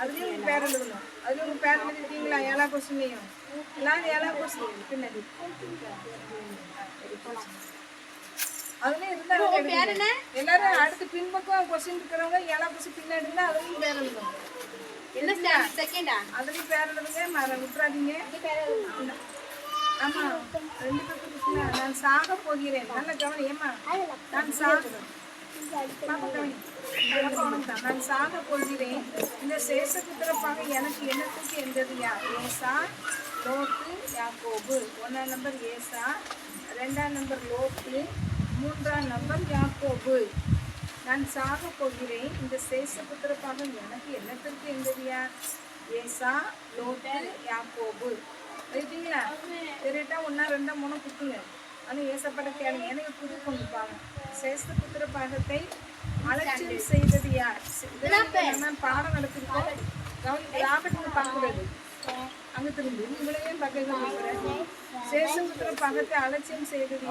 அதுலேயும் உங்கள் பேர் எழுதணும் அதுலேயும் உங்கள் பேர் எழுதிருக்கீங்களா ஏழாம் கொஸ்டின்லையும் எல்லாரும் ஏழாம் கொஸ்டின் பின்னாடி அதுலேயும் இருந்தாங்க எல்லாரும் அடுத்து பின்பக்கம் கொஸ்டின் இருக்கிறவங்க ஏழாம் கொஸ்டின் பின்னாடி இருந்தால் அதுலேயும் பேர் எழுதணும் என்ன செகண்டா அதுலேயும் பேர் எழுதுங்க விட்டுறாதீங்க ஆமாம் ரெண்டு பேருக்கு நான் சாக போகிறேன் நல்ல கவனி ஏமா நான் நான் சாக போகிறேன் இந்த சேஷபுத்திரப்பாக எனக்கு என்னத்துக்கு என்றது யார் ஏசா லோத்து யாக்கோபு ஒன்றாம் நம்பர் ஏசா ரெண்டாம் நம்பர் லோத்து மூன்றாம் நம்பர் யாக்கோபு நான் சாக போகிறேன் இந்த சேஷபுத்திரப்பாக எனக்கு என்னத்திற்கு என்றது யார் ஏசா, லோத்து, யாக்கோபு. ரைட்டுங்களா? தெரியிட்டா 1 2 3 குத்துங்க. ஆனால் ஏசப்பட கேளுங்க. எனக்கு புது கொண்டுப்பாங்க. சேஷ்ட புத்திர பாகத்தை அலட்சியம் செய்தது யார்? நம்ம பாடம் நடத்திருக்கோம். ராபர்ட் பார்க்கக்கூடாது. அங்கே திரும்பி உங்களையும் பார்க்க சேஷபுத்திர பாகத்தை அலட்சியம் செய்தது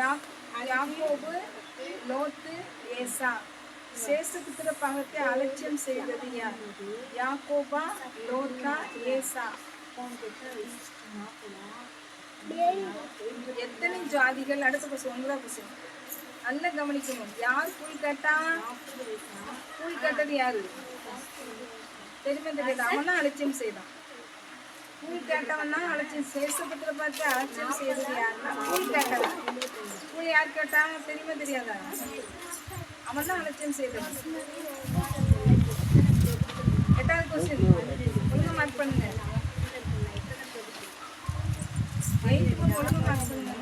யார்? யாக்கோபு, லோத்து, ஏசா. சேஷபுத்திர பாகத்தை அலட்சியம் செய்தது யார்? யாக்கோபா, லோத்தா, ஏசா. எத்தனை ஜாதிகள்? அடுத்த கொஸ்டின் 9வது கொஸ்டின். நல்லா கவனிக்கணும். யார் கூலி கட்டா? கூலி கட்டது யாரு? தெரியுமா தெரியாது? அவன் தான் அலட்சியம் செய்தான். கூலி கேட்டவன் தான் அலட்சியம். சேஷபுத்திர பார்த்து அலட்சியம் செய்தது யாருன்னா கூலி கேட்டவன். கூலி யார் கேட்டாங்க? தெரியுமா தெரியாதா? அவன் தான் அலட்சியம் செய்தவன். 8வது கொஸ்டின் ஒழுங்கு மார்க் பண்ணுங்க. 8க்கு ஒழுங்கு மார்க் பண்ணுங்க.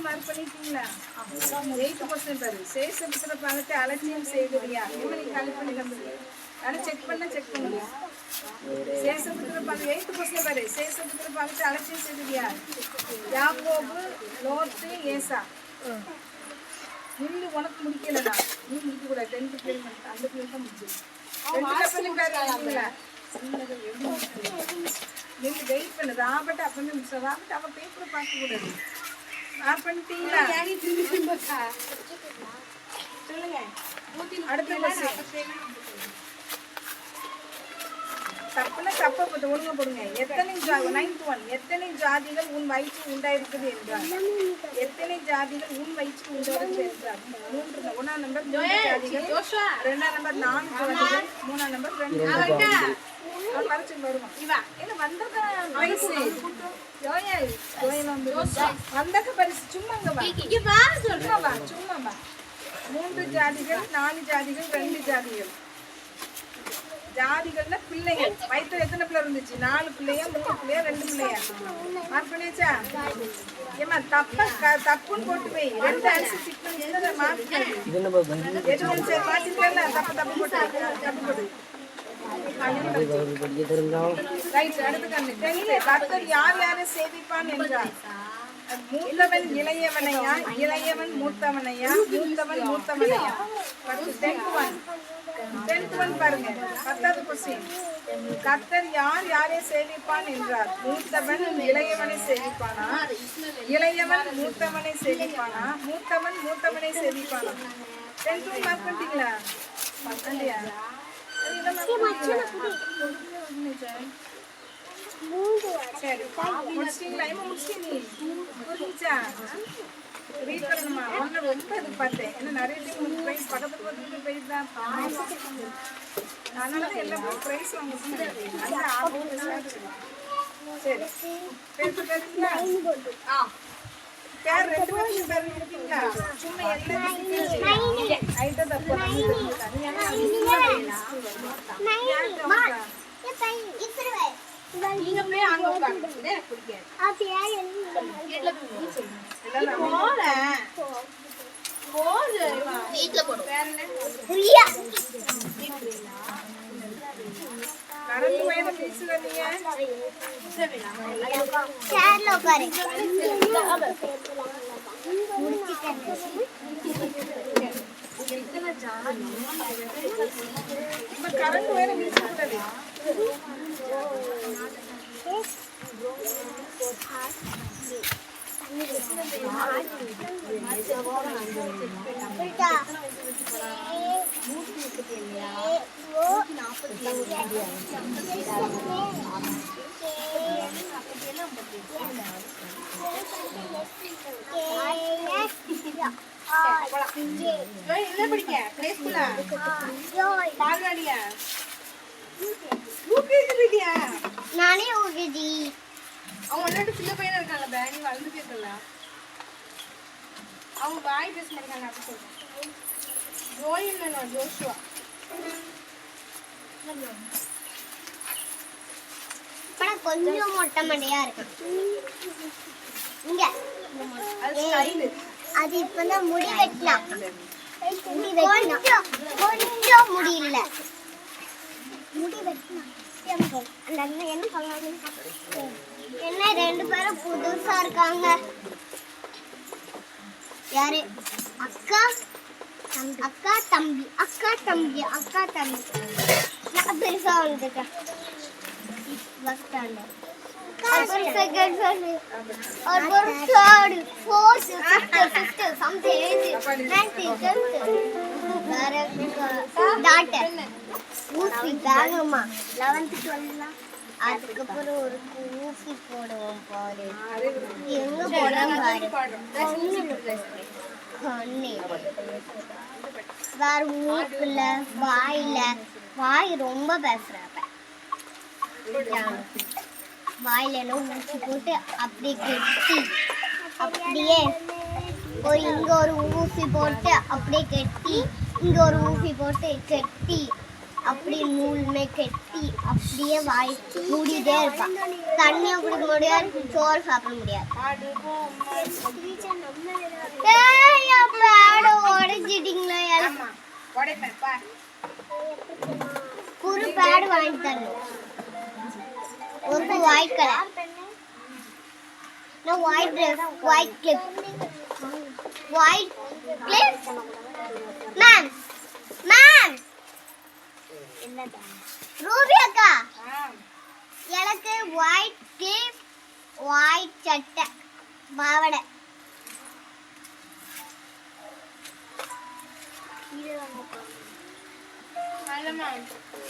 மார்க் பண்ணிட்டீங்களா? 8th கொஸ்டின் பாரு. சேஷபுத்திர பாகத்தை அலட்சியம் செய்தது யார்? நீ காலி பண்ணி நம்புங்க. ஆனா செக் பண்ணுங்க. சேஷபுத்திர பாகம் 8th கொஸ்டின் பாரு. சேஷபுத்திர பாகத்தை அலட்சியம் செய்தது யார்? யாக்கோபு, லோத்து, ஏசா. நில்லு, உனக்கு முடிக்கலடா. நீ முடிக்க கூடாது. 10th பிளேஸ் அந்த பிளேஸ் தான் முடிச்சு. 10th பண்ணி பாருங்களா? நீங்க வெயிட் பண்ணு. ராபர்ட் அப்பவே முடிச்சா. ராபர்ட் அவ பேப்பரை பார்க்க கூடாது. மார்க் பண்ணிட்டீங்களா? சொல்லுங்க. அடுத்த கொஸ்டின். தப்புனா தப்பை போட்டு ஒழுங்க போடுங்க. எத்தனை 9th one. எத்தனை ஜாதிகள் உன் வயிற்றில் உண்டாயிருக்குது என்றார்? எத்தனை ஜாதிகள் உன் வயிற்றில் உண்டாயிருக்குது என்றார்? 3 1ஆம் நம்பர் 3 ஜாதிகள், 2ஆம் நம்பர் 4 ஜாதிகள், 3ஆம் நம்பர் 2 ஜாதிகள். அவன் பரிச்சு வருவான். என்ன வந்ததா பரிசு? யோயல் வந்து வந்தத பரிசு. சும்மாங்க வா. சும்மா வா. 3 ஜாதிகள், 4 ஜாதிகள், 2 ஜாதிகள். ஜாதிகள்னா பிள்ளைகள். வயிற்றுல எத்தனை பிள்ளை இருந்துச்சு? 4 பிள்ளையா, 3 பிள்ளையா, 2 பிள்ளையா? மார்க் பண்ணியாச்சா? ஏமா தப்புன்னு போட்டு போய் 2 ஆன்சர் டிக் பண்ணி மார்க் பண்ணு. எது சரி மாத்திட்டேன்ல. தப்பு போட்டு தப்பு போடு. ரைட். அடுத்து கண்ணு. கர்த்தர் யார் யாரை சேவிப்பான் என்றார்? மூத்தவன் இளையவனையா, இளையவன் மூத்தவனையா, மூத்தவன் மூத்தவனையா? 10th one பாருங்க. 10வது கொஸ்டின். கர்த்தர் யார் யாரை சேவிப்பான் என்றார்? மூத்தவன் இளையவனை சேவிப்பானா, இளையவன் மூத்தவனை சேவிப்பானா, மூத்தவன் மூத்தவனை சேவிப்பானா? 10th one மார்க் பண்ணிட்டீங்களா? இல்லையா? சரி முடிச்சிட்டீங்களா? முடிச்சிட்டீங்க. புரிஞ்சா? ரீட் பண்ணணுமா? ஒன்று ரொம்ப இது பார்த்தேன். ஏன்னா நிறைய டைம் உங்களுக்கு ப்ரைஸ் பக்கத்து பக்கத்துக்கு ப்ரைஸ் தான். அதனால தான் எல்லா ப்ரைஸ் வாங்க. சரி பேசுறீங்களா? பேர் 2 பேரும் பேர் இருக்கீங்களா? சும்மா எல்லாம் ஐட்டா தப்பு. நீங்க போய் அங்க உட்காருங்க. எனக்கு பிடிக்காது. வீட்ல போடு. பிரியா கரண்ட் வயல பேசுற நீங்க. சேர்ல உட்காரு. இப்ப கரண்ட் வயல பேசுறது. ஜோய் என்ன படிக்க பிளே ஸ்கூலா பால்வாடியா யூகேஜி இல்லையா நானே யூகேஜி. அவங்க விளையாட்டு சின்ன பையனா இருக்காங்க பே நீ வளர்ந்துட்டே இருக்கல அவங்க வாய் பேச மாட்டாங்க அப்படி சொல்றேன் ஜோய் இல்ல ஜோஷுவா இப்ப கொஞ்சம் மொட்டை மண்டையா இருக்கு இங்க. அது ஸ்டைல் அது இப்பதான் முடி வெட்டலாம். கொஞ்சம் முடி இல்ல முடி வெட்டலாம். அந்த அண்ணன் என்ன சொன்னாங்க? என்ன 2 பேரும் புதுசா இருக்காங்க. யாரு? அக்கா அக்கா தம்பி அக்கா தம்பி அக்கா தம்பி. நான் பெருசா வந்துட்டேன். பஸ் ஸ்டாண்ட் और सेकंड और third fourth fifth something 8th 9th dot ஊசி தாங்கம்மா 11th 12th அதுக்கப்புறம் ஒரு ஊசி போடுவோம் பாரு. எங்க போடுறோம் பாரு. கண்ணே வேற மூக்குல வாயில வாய் ரொம்ப பேசுறாங்க. வாயில ஊசி போட்டு அப்படியே கெட்டி அப்படியே இங்க ஒரு ஊசி போட்டு அப்படியே கெட்டி இங்க ஒரு ஊசி போட்டு கெட்டி அப்படியே நூலுமே கெட்டி அப்படியே வாய் மூடிட்டே இருப்பான். தண்ணியும் குடிக்க முடியாது, சோறு சாப்பிட முடியாது. உடைச்சிட்டீங்களா? குறு பேடு வாங்கி தரணும். ஒரு white color. No white dress, white clip. White clip. Ma'am. Ruby akka. எனக்கு white clip, white சட்டை, பாவாடை.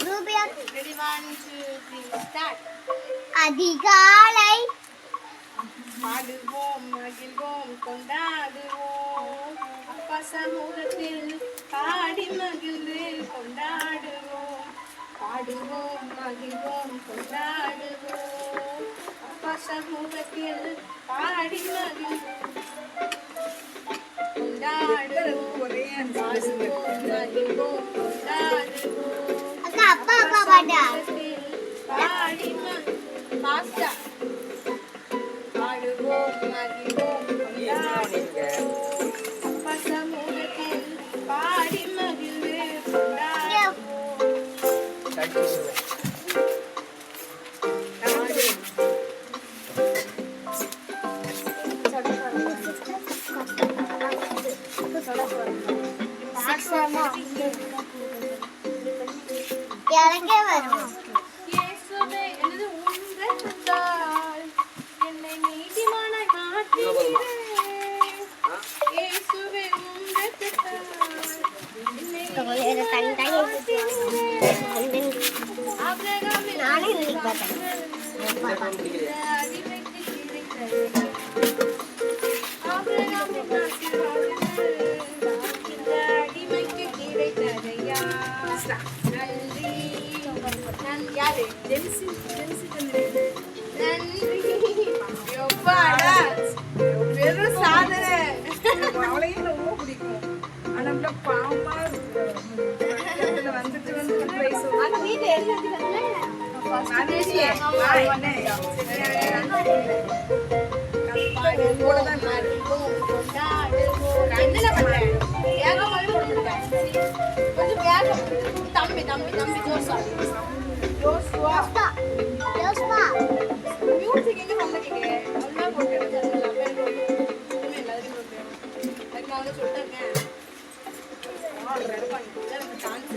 Ruby akka. ready 1 2 3 start அதிகாலை பாடுவோம் மகிழ்வோம் கொண்டாடுவோம் அப்பா சமூகத்தில் பாடி மகிழ்ந்து கொண்டாடுவோம் பாடுவோம் மகிழ்வோம் கொண்டாடுவோம் அப்பா சமூகத்தில் பாடி மகிழ்ந்து கொண்டாடுவோம் பாடுவோம் மகிழ்வோம் கொண்டாடுவோம் அக்கா அப்பா பாட்டா பாடி பாஸ்டா பாடுவோம் மகிழ்வோம் கொண்டாடுவோம் அப்பா சமூகத்தில் பாடி மகிழ்ந்து கொண்டாடுவோம் எனக்கே வரும். இயேசுவே எனது உன்றத்தால் என்னை நீதிமானாய் மாற்றினீரே. இயேசுவே உன்றத்தால் என்னை ஆபிரகாமின் நானே இன்னைக்கு பார்த்தேன். அடிமைக்கு கிடைத்தது. ஆபிரகாமின் நாட்டில் வாழ்ந்த அடிமைக்கு கிடைத்ததையா. நன்றி யாரு ஜென்சி நன்றி எப்பாடா வெறும் சாதனை அவளையும் ரொம்ப பிடிக்கும். ஆனா அப்படியே பாம்பா இருக்கு. வந்துட்டு பிரைஸ் அந்த வீட்டுல எழுதி வச்சுக்கோங்களே என்னென்ன பண்றேன் கொஞ்சம் வேகம் தம்பி தம்பி தம்பி ஜோசா ஜோசுவா யோஸ்மா மியூசிக் எங்க பண்ண கேக்க அவ்வளவு போட்டு எல்லாமே எல்லாரும் போட்டு அதுக்கு நான் வந்து சொல்லிட்டேன் ரெடி பண்ணி எனக்கு டான்ஸ்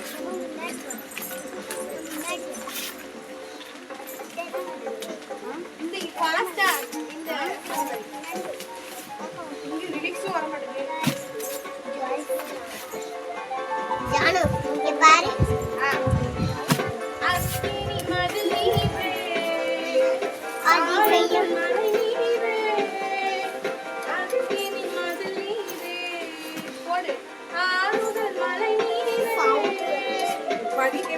இந்த ஃபாஸ்டா இந்த இங்க லிரிக்ஸும் வர மாட்டேங்குது ஜானு இங்க பாரு. அஸ்வினி மதுலீவே அதிசயம் மதுலீவே அஸ்வினி மதுலீவே போடு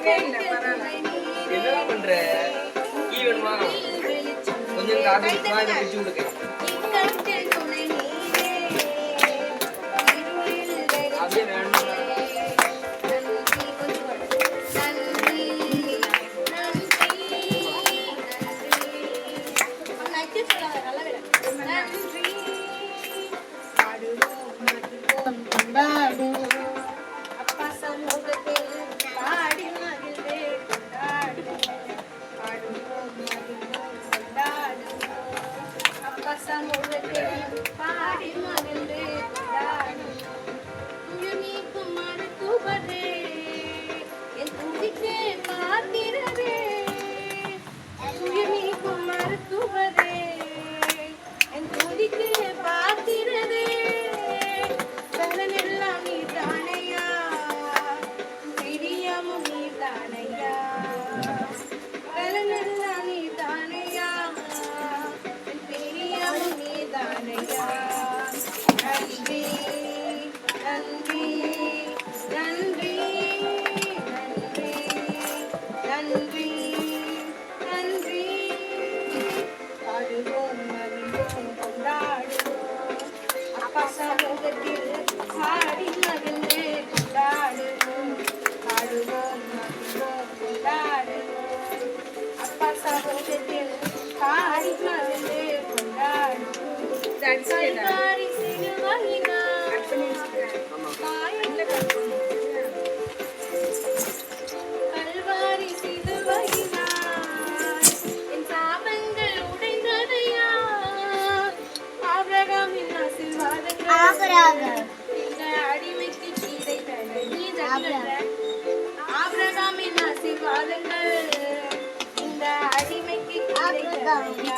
கேட்கவே இல்லை பரவாயில்ல. என்னடா பண்ற கீ வேணுமா கொஞ்சம் காசு கொடுத்தா இதை பிடிச்சு கொடுக்க அப்படியே வேணும் அப்பா சமூகத்தில் பாடி மகிழ்ந்தே அப்பா சமூகத்தில் பாடி மகிழ்ந்தே உயிர்நீக்கும் மருத்துவரே என் துதிக்கே பார்க்கிறதே உயிர்நீக்கும் மருத்துவரே என் துதிக்கே பார்க்கிறதே பலனெல்லாம் நீ தானையா பிரியமும் நீ தானையா பலனெல்லாம் நீ தானையா பிரியமும் நீ தானையா நன்றி நன்றி நன்றி நன்றி நன்றி நன்றி பாடுவோம் மகிழ்வோம் கொண்டாடுவோம் அப்பா சமூகத்தில் பாடி மகிழ்ந்து கொண்டாடுவோம் பாடுவோம் மகிழ்வோம் கொண்டாடுவோம் அப்பா சமூகத்தில் பாடி மகிழ்ந்து கொண்டாடுவோம் கல்வாரி சிலுவையினால் கல்வாரி சிலுவையினால் என் சாபங்கள் உடைந்ததையா ஆபிரகாமின் ஆசீர்வாதங்கள் இந்த அடிமைக்கு கிடைத்தன நீ ஆபிரகாமின் ஆசீர்வாதங்கள் இந்த அடிமைக்கு கிடைத்தன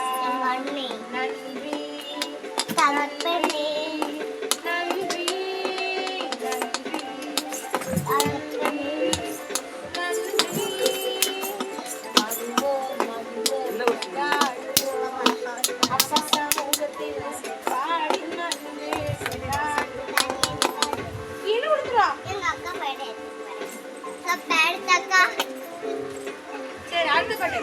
நன்றி நன்றி நன்றி நன்றி நன்றி மகிழ்வோம் மகிழ்வோம் அப்பா சமூகத்தில் பாடி நன்றி என்ன கொடுத்துருவா சரி அடுத்த பாட்டு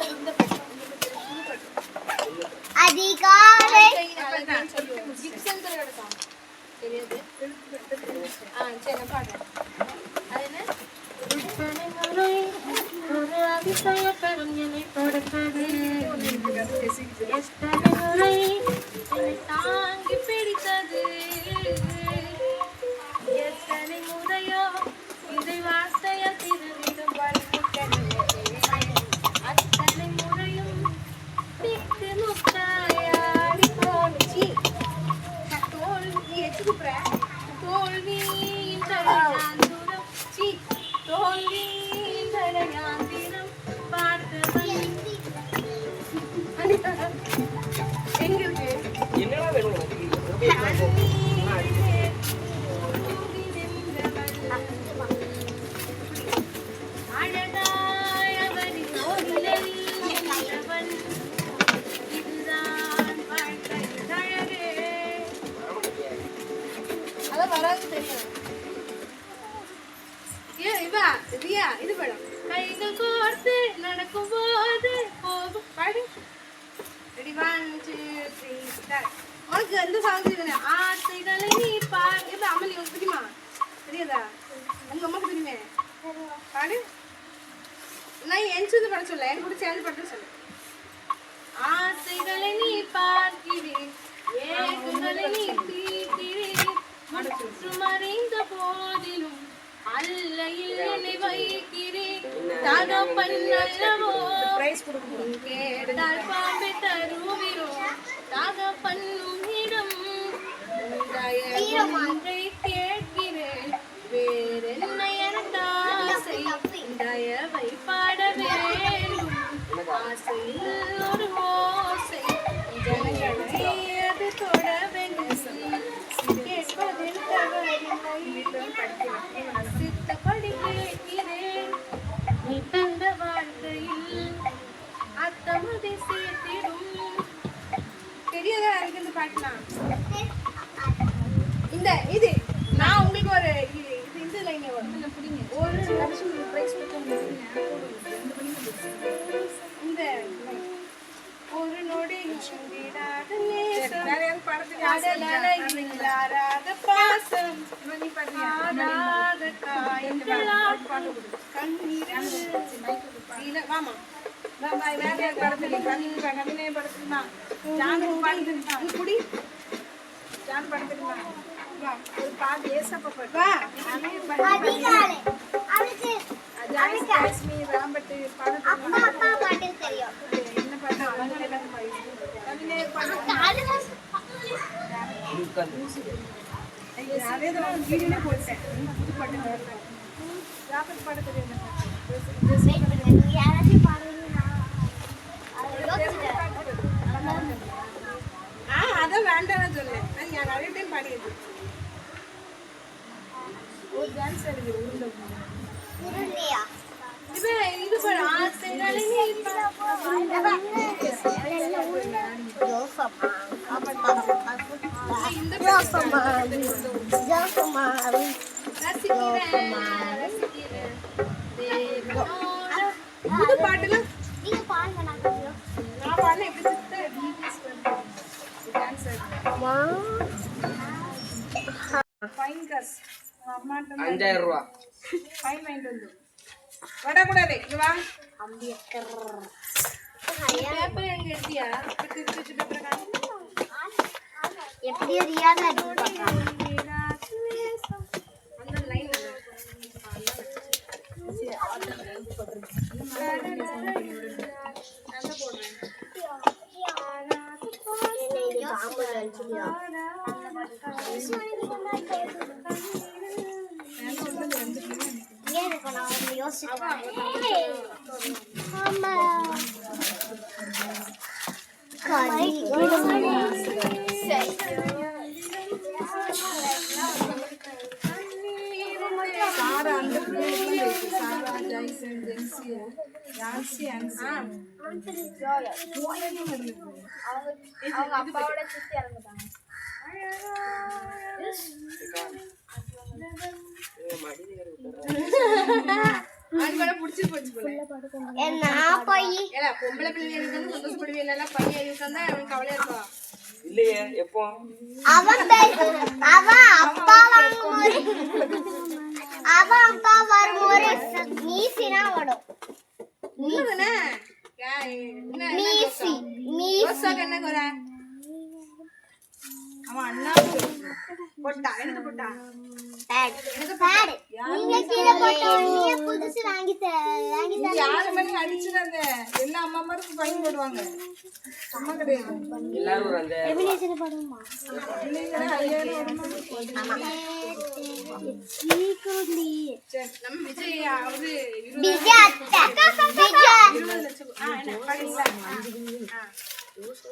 இந்த பாட்டு அதிகாலை ஜிப்சன் துறையோட சாங் தெரியாது சரி நான் பாடுறேன் அது என்ன எத்தனை முறை ஒரு அதிசயக்கரம் என்னை கொடுத்தது எத்தனை முறை என்னை தாங்கி பிடித்தது எத்தனை முறையோ இதை வார்த்தையால் திருவிடும் வழிமுட்டனே அத்தனை முறையும் திக்கு முத்தாயாடி போனுச்சு தோல்வி எச்சுக்குப்புற தோல்வி தூரம் சி தோல்வி தரையாந்திரம் பார்த்து எங்களுக்கு என்னடா வேணும் இது படம் கைகள் கோர்த்து நடக்கும் போது போகும் பாடு ரெடி 1 2 3 ஸ்டார்ட் உனக்கு எந்த சாங் தெரியுது ஆசைகளை நீ பார் எப்படி அமளி உனக்கு தெரியுமா தெரியாதா உங்க அம்மாக்கு தெரியுமே பாடு நான் என் சேர்ந்து பாட சொல்ல என் கூட சேர்ந்து பாட்டு சொல்லு ஆசைகளை நீ பார்க்கிறேன் ஏகுகளை நீ தீர்க்கிறேன் மற்றும் அறிந்த போதிலும் அல்லையில் என்னை வைக்கிறேன் தகப்பன் அல்லவோ கேட்டால் பாம்பை தருகிறோம் தகப்பன் உன்னிடம் ஒன்றை கேட்கிறேன் வேறென்ன எனக்கு ஆசை தயவை பாட வேண்டும் ஆசையில் ஒரு ஓசை ஜனங்களை அது தொட வேண்டும் கேட்பதில் தவறில்லை சித்தப்படி கேட்கிறேன் நீ தந்த வாழ்க்கையில் அத்தமதை சேர்த்திடும் தெரியாதா எனக்கு இந்த பாட்டுனா இந்த இது விடாத நேசம் வேற யாரும் படத்துக்கு காதல் அலையில் ஆறாத பாசம் நீ பாடுறியா? ஆறாத காயங்களால் கண்ணீர் வாமா வேற யார் படத்துக்கு கவிஞர் படத்துக்குமா ஜானுக்கு பாட்டு தெரியுமா? குடி ஜான் படம் தெரியுமா? ஒரு பாட்டு ஏசப்பா பாட்டு வா அதிகாலை அவளுக்கு காஷ்மீர் ராம்பட்டு பாடம் அப்பா அப்பா பாட்டு தெரியும் என்ன பாட்டு கவிஞர் பாட்டு அதே தான் வீடியோல போட்டேன் புது பாட்டு ராபர்ட் பாட்டு தெரியும் யாராச்சும் பாடுறீங்களா அதான் வேண்டாம் சொன்னேன் அது நான் நிறைய டைம் பாடியது ஒரு டான்ஸ் ஆடுது உருண்டை உருண்டையா இது பாரு ஆசைகளை புது பாட்டுலாம் நீங்க பாருங்க நான் கொஞ்சம் நான் பாடின எப்படி டான்ஸ் ஃபைன் காசு அம்மாட்ட 5000 ரூபா ஃபைன் வாங்கிட்டு வந்து வரக்கூடாது இங்க வா பேப்பர் எங்க எடுத்தியா திருப்பி வச்சு பேப்பர் எப்படியோ ரியாதா இருக்கு அந்த லைன் ஏன் இப்போ நான் வந்து யோசிக்கிறேன் ஆமா சாரா அந்த பிள்ளைங்க இருக்கு சாரா ஜாய்சன் ஜென்சி யான்சி ஆன்சி அவங்க அப்பாவோட சுத்தி இறந்துட்டாங்க அது புடிச்சு போச்சு போல என்ன போய் ஏல பொம்பளை பிள்ளைங்க வந்து சந்தோஷப்படுவே இல்ல பையன் இருந்தா அவன் கவலையா இருக்கா இல்லையே எப்போ அவன் அப்பா வரும்போது மீசினா ஓடும் உண்மைதானே மீசி ரோசாக்கு என்ன குறை அவன் அண்ணா போட்டா எனக்கு போட்டா பேடு நீங்க கீழே போட்டோன்னே புதுசு வாங்கி தரேன் யாரு மணி அடிச்சுடாத எல்லா அம்மா அம்மாருக்கும் ஃபைன் போடுவாங்க சும்மா கிடையாது எல்லாரும் ஒரு அந்த எபினேஷன் போடுமா இல்லைங்களா 5000 வருமா சீக்கிரம்டி நம்ம விஜய் அவரு விஜய் அத்தை விஜய் 20 லட்சம் என்ன பாடுங்களா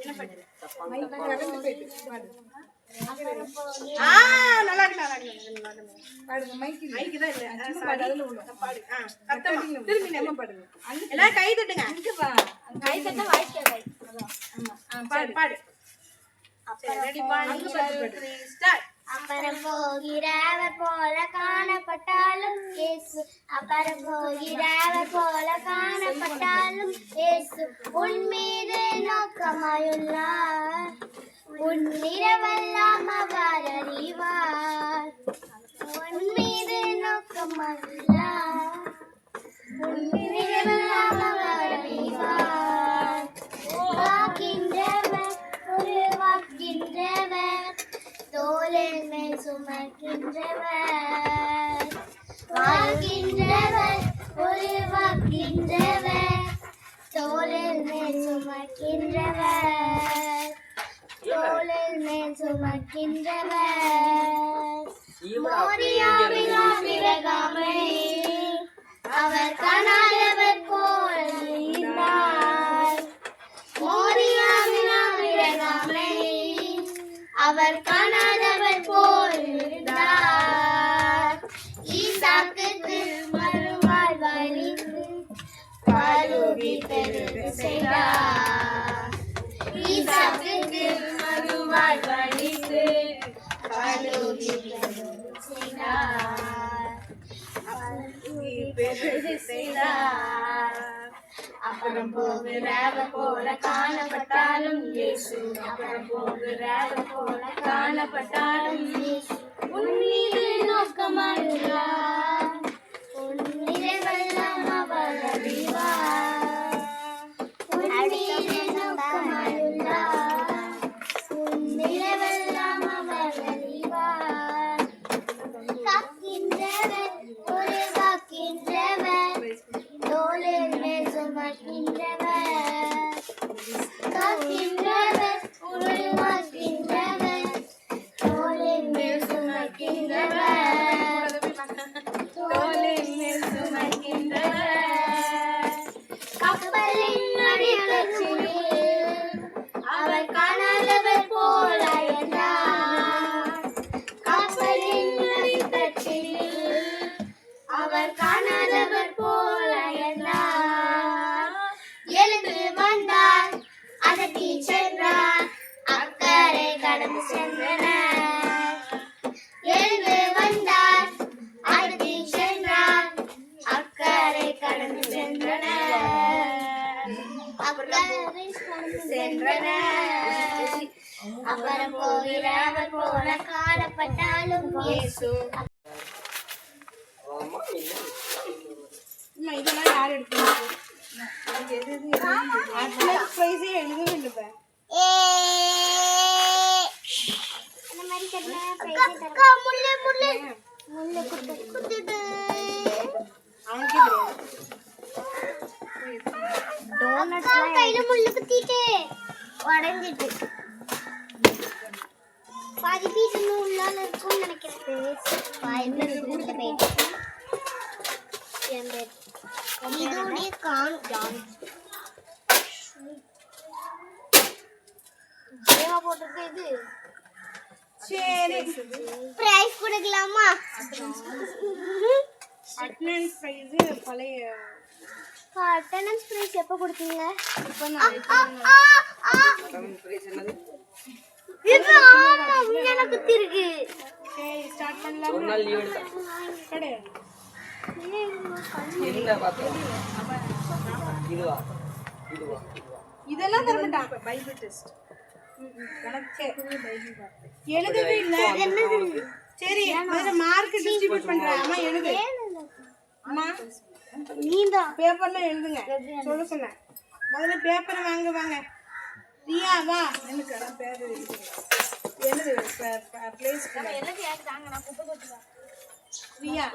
என்ன பாட்டு மைக் கரண்ட் போயிட்டு பாடு நல்லா இருக்கு நல்லா இருக்கு பாடுங்க மைக் மைக்கு தான் இல்ல பாடு அதுல உள்ள பாடு கத்தமா திரும்பி நம்ம பாடுங்க எல்லாரும் கை தட்டுங்க இங்க வா கை தட்ட வாய்ஸ் பாடு பாடு ரெடி 1 2 3 ஸ்டார்ட் அப்புறம் போகிறவர் போல காணப்பட்டாலும் இயேசு அப்புறம் போகிறவர் போல காணப்பட்டாலும் இயேசு உன் மீது நோக்கமாயுள்ளார் உன் நிறவெல்லாம் அவர் அறிவார் உன் மீது நோக்கமாயுள்ளார் உன் நிறவெல்லாம் அவர் அறிவார் வாக்கின்றவர் ஒரு வாக்கின்றவர் தோளில் மேல் சுமக்கின்றவர் வாழ்கின்றவர் ஒரு வாக்கின்றவர் தோளில் மேல் சுமக்கின்றவர் தோளில் மேல் சுமக்கின்றவர் மோரியாவின் விலகாமை அவர் காணாதவர் போல் இருந்தார் மோரியாவின் விலகாமை அவர் காணாதவர் போல் இருந்தார் ஈசாக்குக்கு மறுவாழ்வளித்து பாலூரி பெருக செய்தார் ஈசாக்குக்கு மறுவாழ்வளித்து பாலூரி பெருக செய்தார் பெருக செய்தார் அப்புறம் போகிறவர் போல காணப்பட்டாலும் இயேசு அப்புறம் போகிறவர் போல காணப்பட்டாலும் இயேசு உன் மீது நோக்கமாயுள்ளார் உன் நிறைவெல்லாம் அவர் அறிவார். உன் மீது நோக்கமாயுள்ளார். உன் நிறைவெல்லாம் அவர் அறிவார். காக்கின்றவர் ஒரு காக்கின்றவர் தோளின் மேல் சுமக்கின்றவர். காக்கின்றவர் ஒரு காக்கின்றவர் தோளின் மேல் சுமக்கின்றவர். தோளின் மேல் சுமக்கின்றவர். கப்பலின் அடித்தளத்தில் அவர் காணாதவர் போல என்றார். கப்பலின் அடித்தளத்தில் அவர் காணாதவர் போல என்றார். எழுந்து வந்தார், அதட்டி சென்றார், அக்கறை கடந்து சென்றனர். எழுந்து வந்தார், அதட்டி சென்றார், அக்கறை கடந்து சென்றனர். அக்கறை கடந்து சென்றனர். அப்புறம் போகிறவர் போல காணப்பட்டாலும் இயேசு. ஆமா இல்ல அம்மா, இதெல்லாம் யார் எடுத்துருக்காங்க? அட்லஸ் பிரைஸே எழுதவே இல்லை. அக்கா, முள்ளு முள்ளு முள்ளு குத்துது. அவனுக்கே தெரியாது. அக்கா, கையில முள்ளு குத்திட்டு உடைஞ்சிட்டு பாதி பீஸ் இன்னும் உள்ளால இருக்கும்னு நினைக்கிறேன். இதோடைய போட்டிருக்கு. இது சரி, பிரைஸ் கொடுக்கலாமா? அட்டெண்டன்ஸ் பிரைஸ் பழைய அட்டெண்டன்ஸ் பிரைஸ் எப்போ கொடுத்தீங்க? இப்போ நான் பிரைஸ் என்னது இது ஆமா உண்மையான குத்தி இருக்கு. சரி, ஸ்டார்ட் பண்ணலாம். ஒரு நாள் லீவ் எடுத்தா கிடையாது. என்ன பார்த்தா இதுவா இதுவா இதெல்லாம் தர மாட்டான். பைபிள் டெஸ்ட் எழுதவே இல்லை. சரி, முதல்ல மார்க் டிஸ்ட்ரிபியூட் பண்றேன். அம்மா எழுது. அம்மா நீதான் பேப்பர்லாம் எழுதுங்க. சொல்ல சொன்னேன். முதல்ல பேப்பரை வாங்க வாங்க. ரியா வா. எனக்கு பேர் எழுது. பிளேஸ் ரியா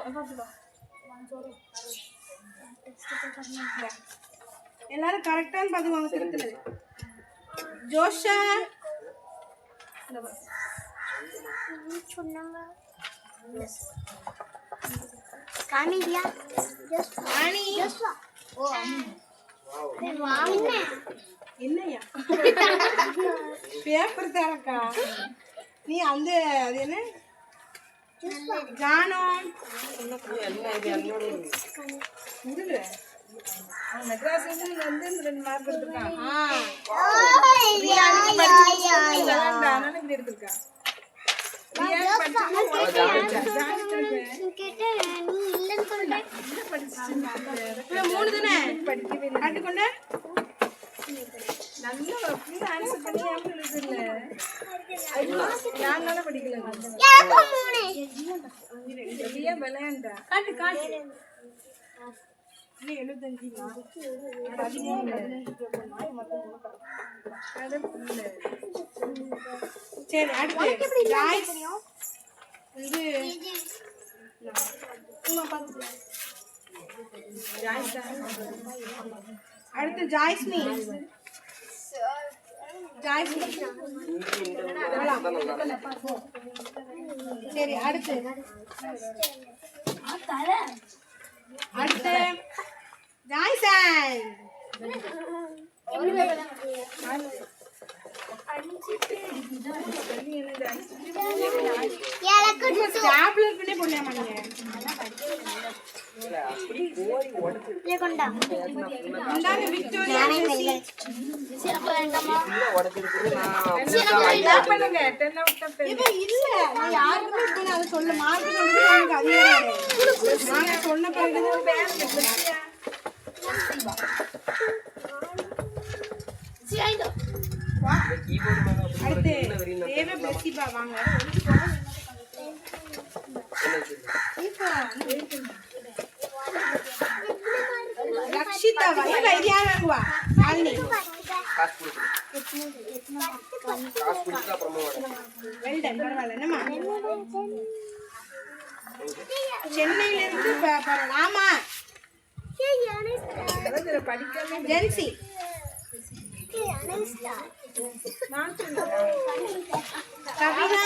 எல்லாரும் கரெக்டானு பார்த்துக்கோங்க. திருத்துறது ஜோஷா சொன்னாங்க. காமிடியா ராணி ஓ வாங்க. என்னையா பேப்பர் தரக்கா? நீ அந்த அது என்ன ஜானம் என்ன இது என்னோட முடியல. மெட்ராஸ் வந்து 2 மார்க் எடுத்திருக்கான். அதனால இப்படி எடுத்திருக்கான். மூணு தானே படிக்கவே இல்லை. காட்டுக்கொண்ட நல்லா அப்படியே ஆன்சர் பண்ணி எழுதுல. நான் தானே படிக்கல. வெளியே விளையாண்டா. காட்டு காட்டு. 75 மார்க் 13 சரி, அடுத்து ஜாய்ஸ் வந்து அடுத்து ஜாய்ஸ்மி. ஜாய்ஸ்மி சரி, அடுத்து அடுத்து ஜாய்சன். ஸ்டாப்லர் பண்ணி போடலாமா நீங்க? இந்தாங்க விக்டோரியா. பண்ணுங்க 10 out of 10. இது இல்ல, நீ யாருக்குமே இப்ப அதை சொல்ல மார்க் சொல்றது எனக்கு அதிகம். நான் சொன்ன பிறகு இந்த கீபோர்டு மேல அப்படி அடுத்து என்ன வெறியும் தேவ பிரசிபா வாங்க. ரக்ஷிதா வா. ஏ ஐடியா வாங்குவா. ஆல்னி. காசு கொடுத்து அப்புறமா வரேன். Well done. பரவாயில்ல. என்னம்மா? சென்னையில இருந்து ஆமா. படிக்காம ஜென்சி. கவிதா.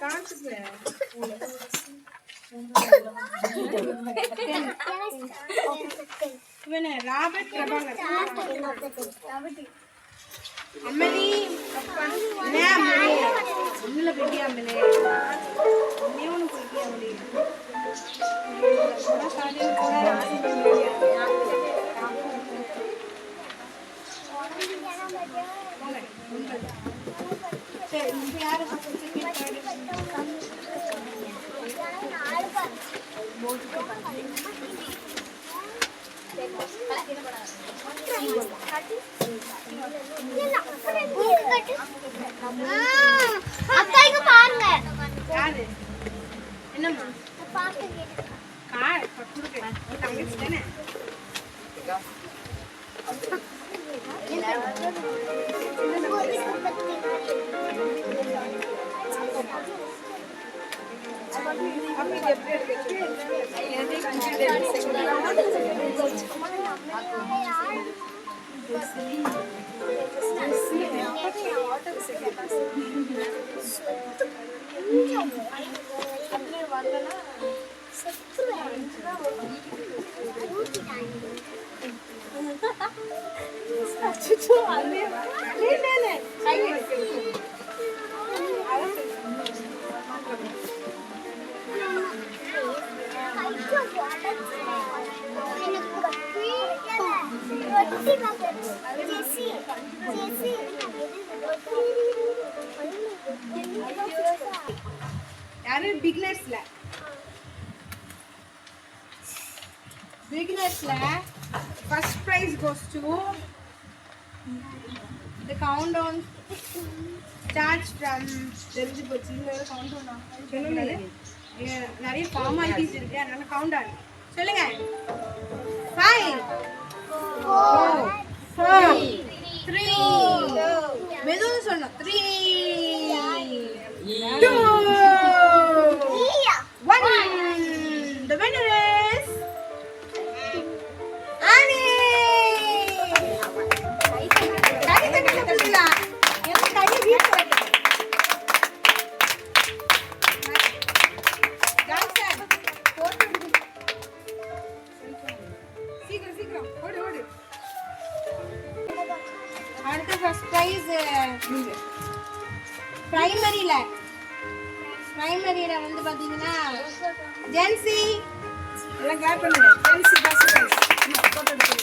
காமிச்சுக்கிறேன். இவனு ராபர்ட் பிரபாகர். அம்மனி. என்ன அம்மனி? ஒண்ணுல பெரிய அம்மனி. ஒண்ணு பெரிய அம்மனி. சரி, யாரு அக்கா இங்க பாருங்க. யாரு? என்னம்மா? கார் கொடுக்குறேன். தங்கச்சி தானே? அப்படி எப்படி இருக்கு? யாரு? பிகினர்ஸ்ல first prize goes to the countdown starts from தெரிஞ்சு போச்சு. இந்த கவுண்டவுன் நிறைய ஃபார்மாலிட்டிஸ் இருக்கு, அதனால கவுண்டவுன் சொல்லுங்க. 5 4 3 மெதுவா சொல்லணும். 3 2 1. The winner is Annie. சீக்கிரம் ஓடு. அடுத்த ஃபர்ஸ்ட் பிரைஸ் பிரைமரியில வந்து பாத்தீங்கன்னா ஜென்சி. எல்லாம் கிளாப் பண்ணுங்க. Gen Z first prize. போட்டோ எடுத்து.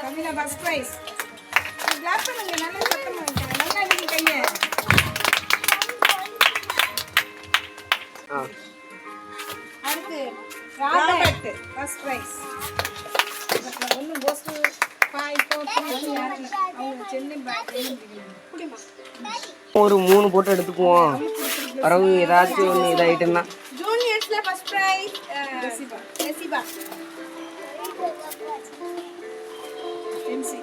Kavitha first prize. கிளாப் பண்ணுங்க. நல்லா சத்தமா வைங்க. நல்லா நீங்க கையை. அடுத்து ராபர்ட் ஃபர்ஸ்ட் பிரைஸ். ஒன்னு போஸ்ட் 5 4 3 அவங்க சென்னை குடிமா. ஒரு 3 போட்டோ எடுத்துக்குவோம். வரவு ஏதாச்சும் ஒன்று இதாயிட்டுன்னா ஜூனியர்ஸ்ல ஃபர்ஸ்ட் பிரைஸ் ஜெசிபா. எம்சி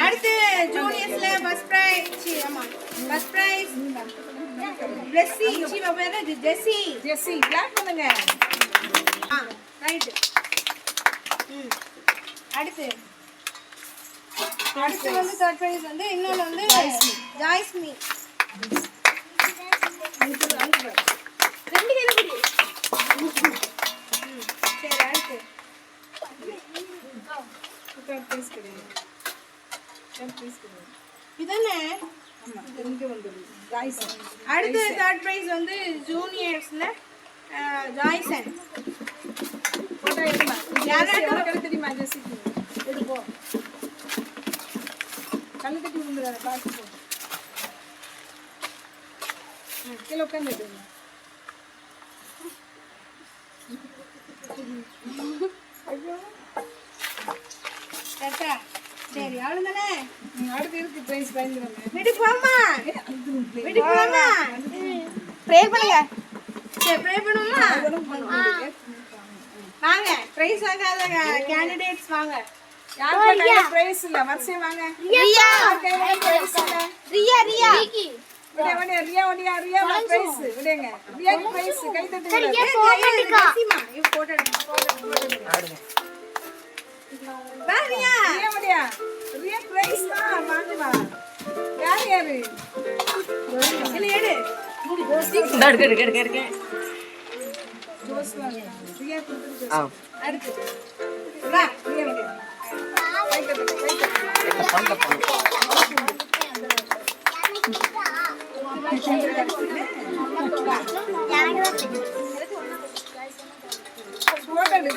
அடுத்து ஜூனியர்ஸ்ல ஃபர்ஸ்ட் பிரைஸ் ஜெஸ்ஸி. ஜீவா பேரு ஜெஸ்ஸி. கிளாப் பண்ணுங்க. ரைட். அடுத்து வந்து தேர்ட் பிரைஸ் வந்து இன்னொன்னு வந்து ஜாய்ஸ்மி. ரெண்டு கையில குடி. சரி, அடுத்து பிரைஸ் கிடையாது. பிரைஸ் கிடையாது. இதானே? ஆமா, இங்க வந்துருது. ஜாய்சன். அடுத்து தேர்ட் பிரைஸ் வந்து ஜூனியர்ஸ்ல ஜாய்சன். போட்டோ எடுமா. யாராவது தெரியுமா ஜெசிக்கு? எடுப்போம். கண்ணு தட்டி விழுந்துறாரு. பாத்து போ. கீழே உட்காந்து ஐயோ கரெக்டா சரி அவ்வளவுதானே அடுத்து இருக்கு பிரைஸ் பயந்துருங்க வீட்டுக்கு போமா வீட்டுக்கு போமா ப்ரே பண்ணுங்க சரி ப்ரே பண்ணுமா வாங்க பிரைஸ் ஆகாத கேண்டிடேட்ஸ் வாங்க யார் கையில பிரைஸ் இல்ல வரிசையா வாங்க ரியா யார் கையில பிரைஸ் இல்ல ரியா ரியா விட ரியா ரியா பிரைஸ் விடுங்க ரியா பிரைஸ் கை தட்டுங்க நரசிமா இது போட்டோ எடுங்க வா ரியா ரியா பிரைஸ் தான் வாங்க வா யார் யாரு இல்ல எடு எடுக்க ஜோஸ்வா ரியா கொடுத்து அடுத்து வா ரியா கை தட்டுங்க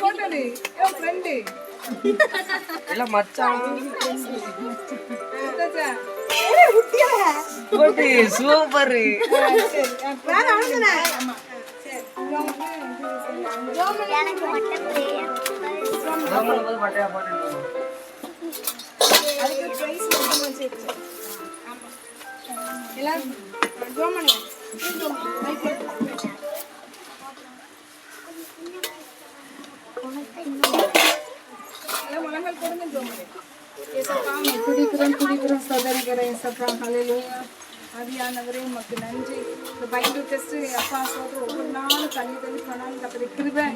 போட்டோ ஏ ஃப்ரெண்ட் இல்ல மச்சான் ஏய் உட்டியா போட்டு சூப்பர் வேற அவ்வளவுதானே ஆமா சரி எனக்கு மட்டும் prayer. ஜோமன் போய் பட்டையா போட்டு அதுக்கு பிரைஸ் மட்டும் வச்சு ஆமா எல்லாரும் ஜோமனே எல்லாம் முழங்கால் போடுங்க ஜோமனே ஏசப்பா துதிக்கிறோம் சோதரிக்கிறேன் ஏசப்பா ஹல்லேலூயா ஆவியானவரே உமக்கு நன்றி இந்த பைபிள் டெஸ்ட் அப்பா சொல்ற ஒவ்வொரு நாளும் தள்ளி சொன்னாலும் அப்படி கிருபை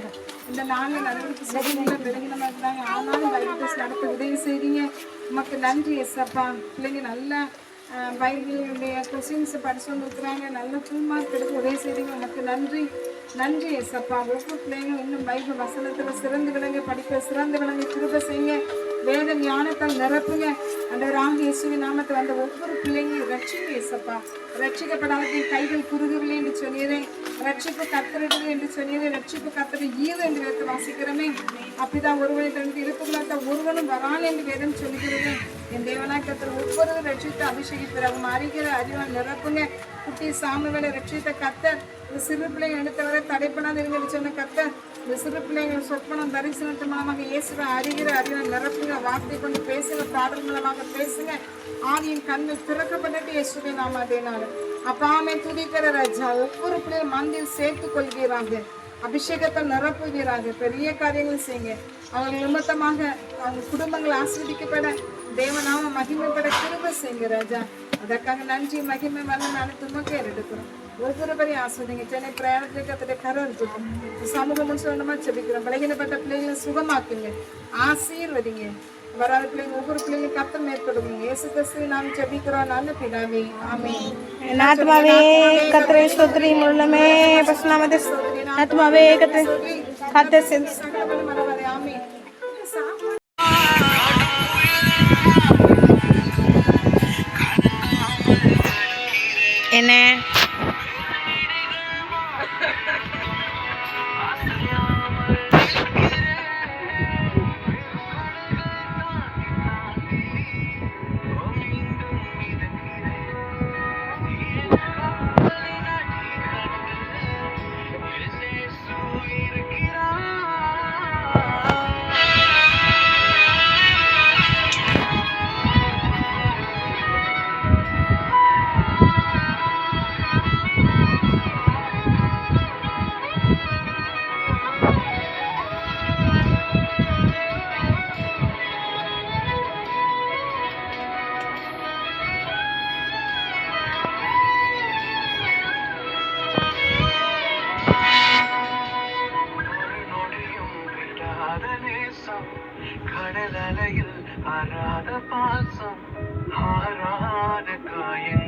இந்த நாங்கள் நடவடிக்கை சரியில்லை விலகினமாக இருந்தாங்க ஆனாலும் பைபிள் டெஸ்ட் நடத்த உதவி செய்றீங்க உமக்கு நன்றி ஏசப்பா பிள்ளைங்க நல்லா பைபிளுடைய கொஸ்டின்ஸ் படிச்சு வந்துருக்குறாங்க நல்ல ஃபுல் மார்க் எடுத்து உதவி செய்றீங்க உமக்கு நன்றி ஏசப்பா ஒவ்வொரு பிள்ளைங்களும் இன்னும் பைபிள் வசனத்தில் சிறந்து விளங்க படிக்க சிறந்து விளங்க கிருபை செய்யுங்க வேத ஞானத்தால் நிரப்புங்க ஆண்டவராகிய இயேசுவின் நாமத்தில் வந்த ஒவ்வொரு பிள்ளைங்களையும் ரட்சிங்க ஏசப்பா ரட்சிக்கப்படாத கைகள் குறுகவில்லை என்று சொன்னீரே ரட்சிப்பு கத்தரிடுது என்று சொன்னீரே ரட்சிப்பு கத்தரி ஈவு என்று வேதத்தை வாசிக்கிறோமே அப்படிதான் ஒருவனை தனக்கு இருப்புகளாக ஒருவனும் வரான் என்று வேதம் சொல்லுகிறது என் தேவனாய் கத்தர் ஒவ்வொரு ரட்சித்து அபிஷேகிப்பிறகும் அறிகிற அறிவால் நிரப்புங்க குட்டி சாமுவேலை ரட்சித்த கத்தர் இந்த சிறு பிள்ளைங்க எடுத்தவரை தடைப்படாது இருங்கன்னு சொன்ன கத்தர் இந்த சிறு பிள்ளைகள் சொப்பனம் தரிசனத்து மூலமாக இயேசுவை அறிகிற அறிவால் நிரப்புங்க வார்த்தை கொண்டு பேசுங்க பாடல் மூலமாக பேசுங்க ஆவியின் கண்கள் திறக்கப்பட்டு இயேசுவை நாம் அதேனால அப்பாமே துதிக்கிற ராஜா ஒவ்வொரு பிள்ளையும் மந்தில் சேர்த்து கொள்வீராக அபிஷேகத்தை நிரப்புவீராக பெரிய காரியங்கள் செய்யுங்க அவங்க நிமித்தமாக அவங்க குடும்பங்கள் ஆஸ்வதிக்கப்பட தேவநாம மகிமைப்பட கிருபை செய்யுங்க ராஜா அதற்காக நன்றி மகிமை வல்லமை அனைத்துமக்கே எடுக்கிறோம் ஒவ்வொரு பேரையும் ஆஸ்வதிங்க சென்னை பிரயாணத்துக்கு அதோடைய கரம் இருக்கும் சமூகம் சொல்லணுமா செபிக்கிறோம் பலகீனப்பட்ட பிள்ளைகளை சுகமாக்குங்க ஆசீர்வதிங்க வராத பிள்ளைங்க ஒவ்வொரு பிள்ளைங்களும் கத்தம் ஏற்படுவீங்க இயேசு கிறிஸ்துவை நாம் ஜெபிக்கிறோம் நல்ல பிதாவே ஆமென் ஆத்மாவே கர்த்தரை ஸ்தோத்திரி முழுமே பசுநாமத்தை ஆத்மாவே கர்த்தரை சகல மரவரை ஆமென் என்ன கடலலையில் ஆராத பாசம் ஆராத காயங்கள்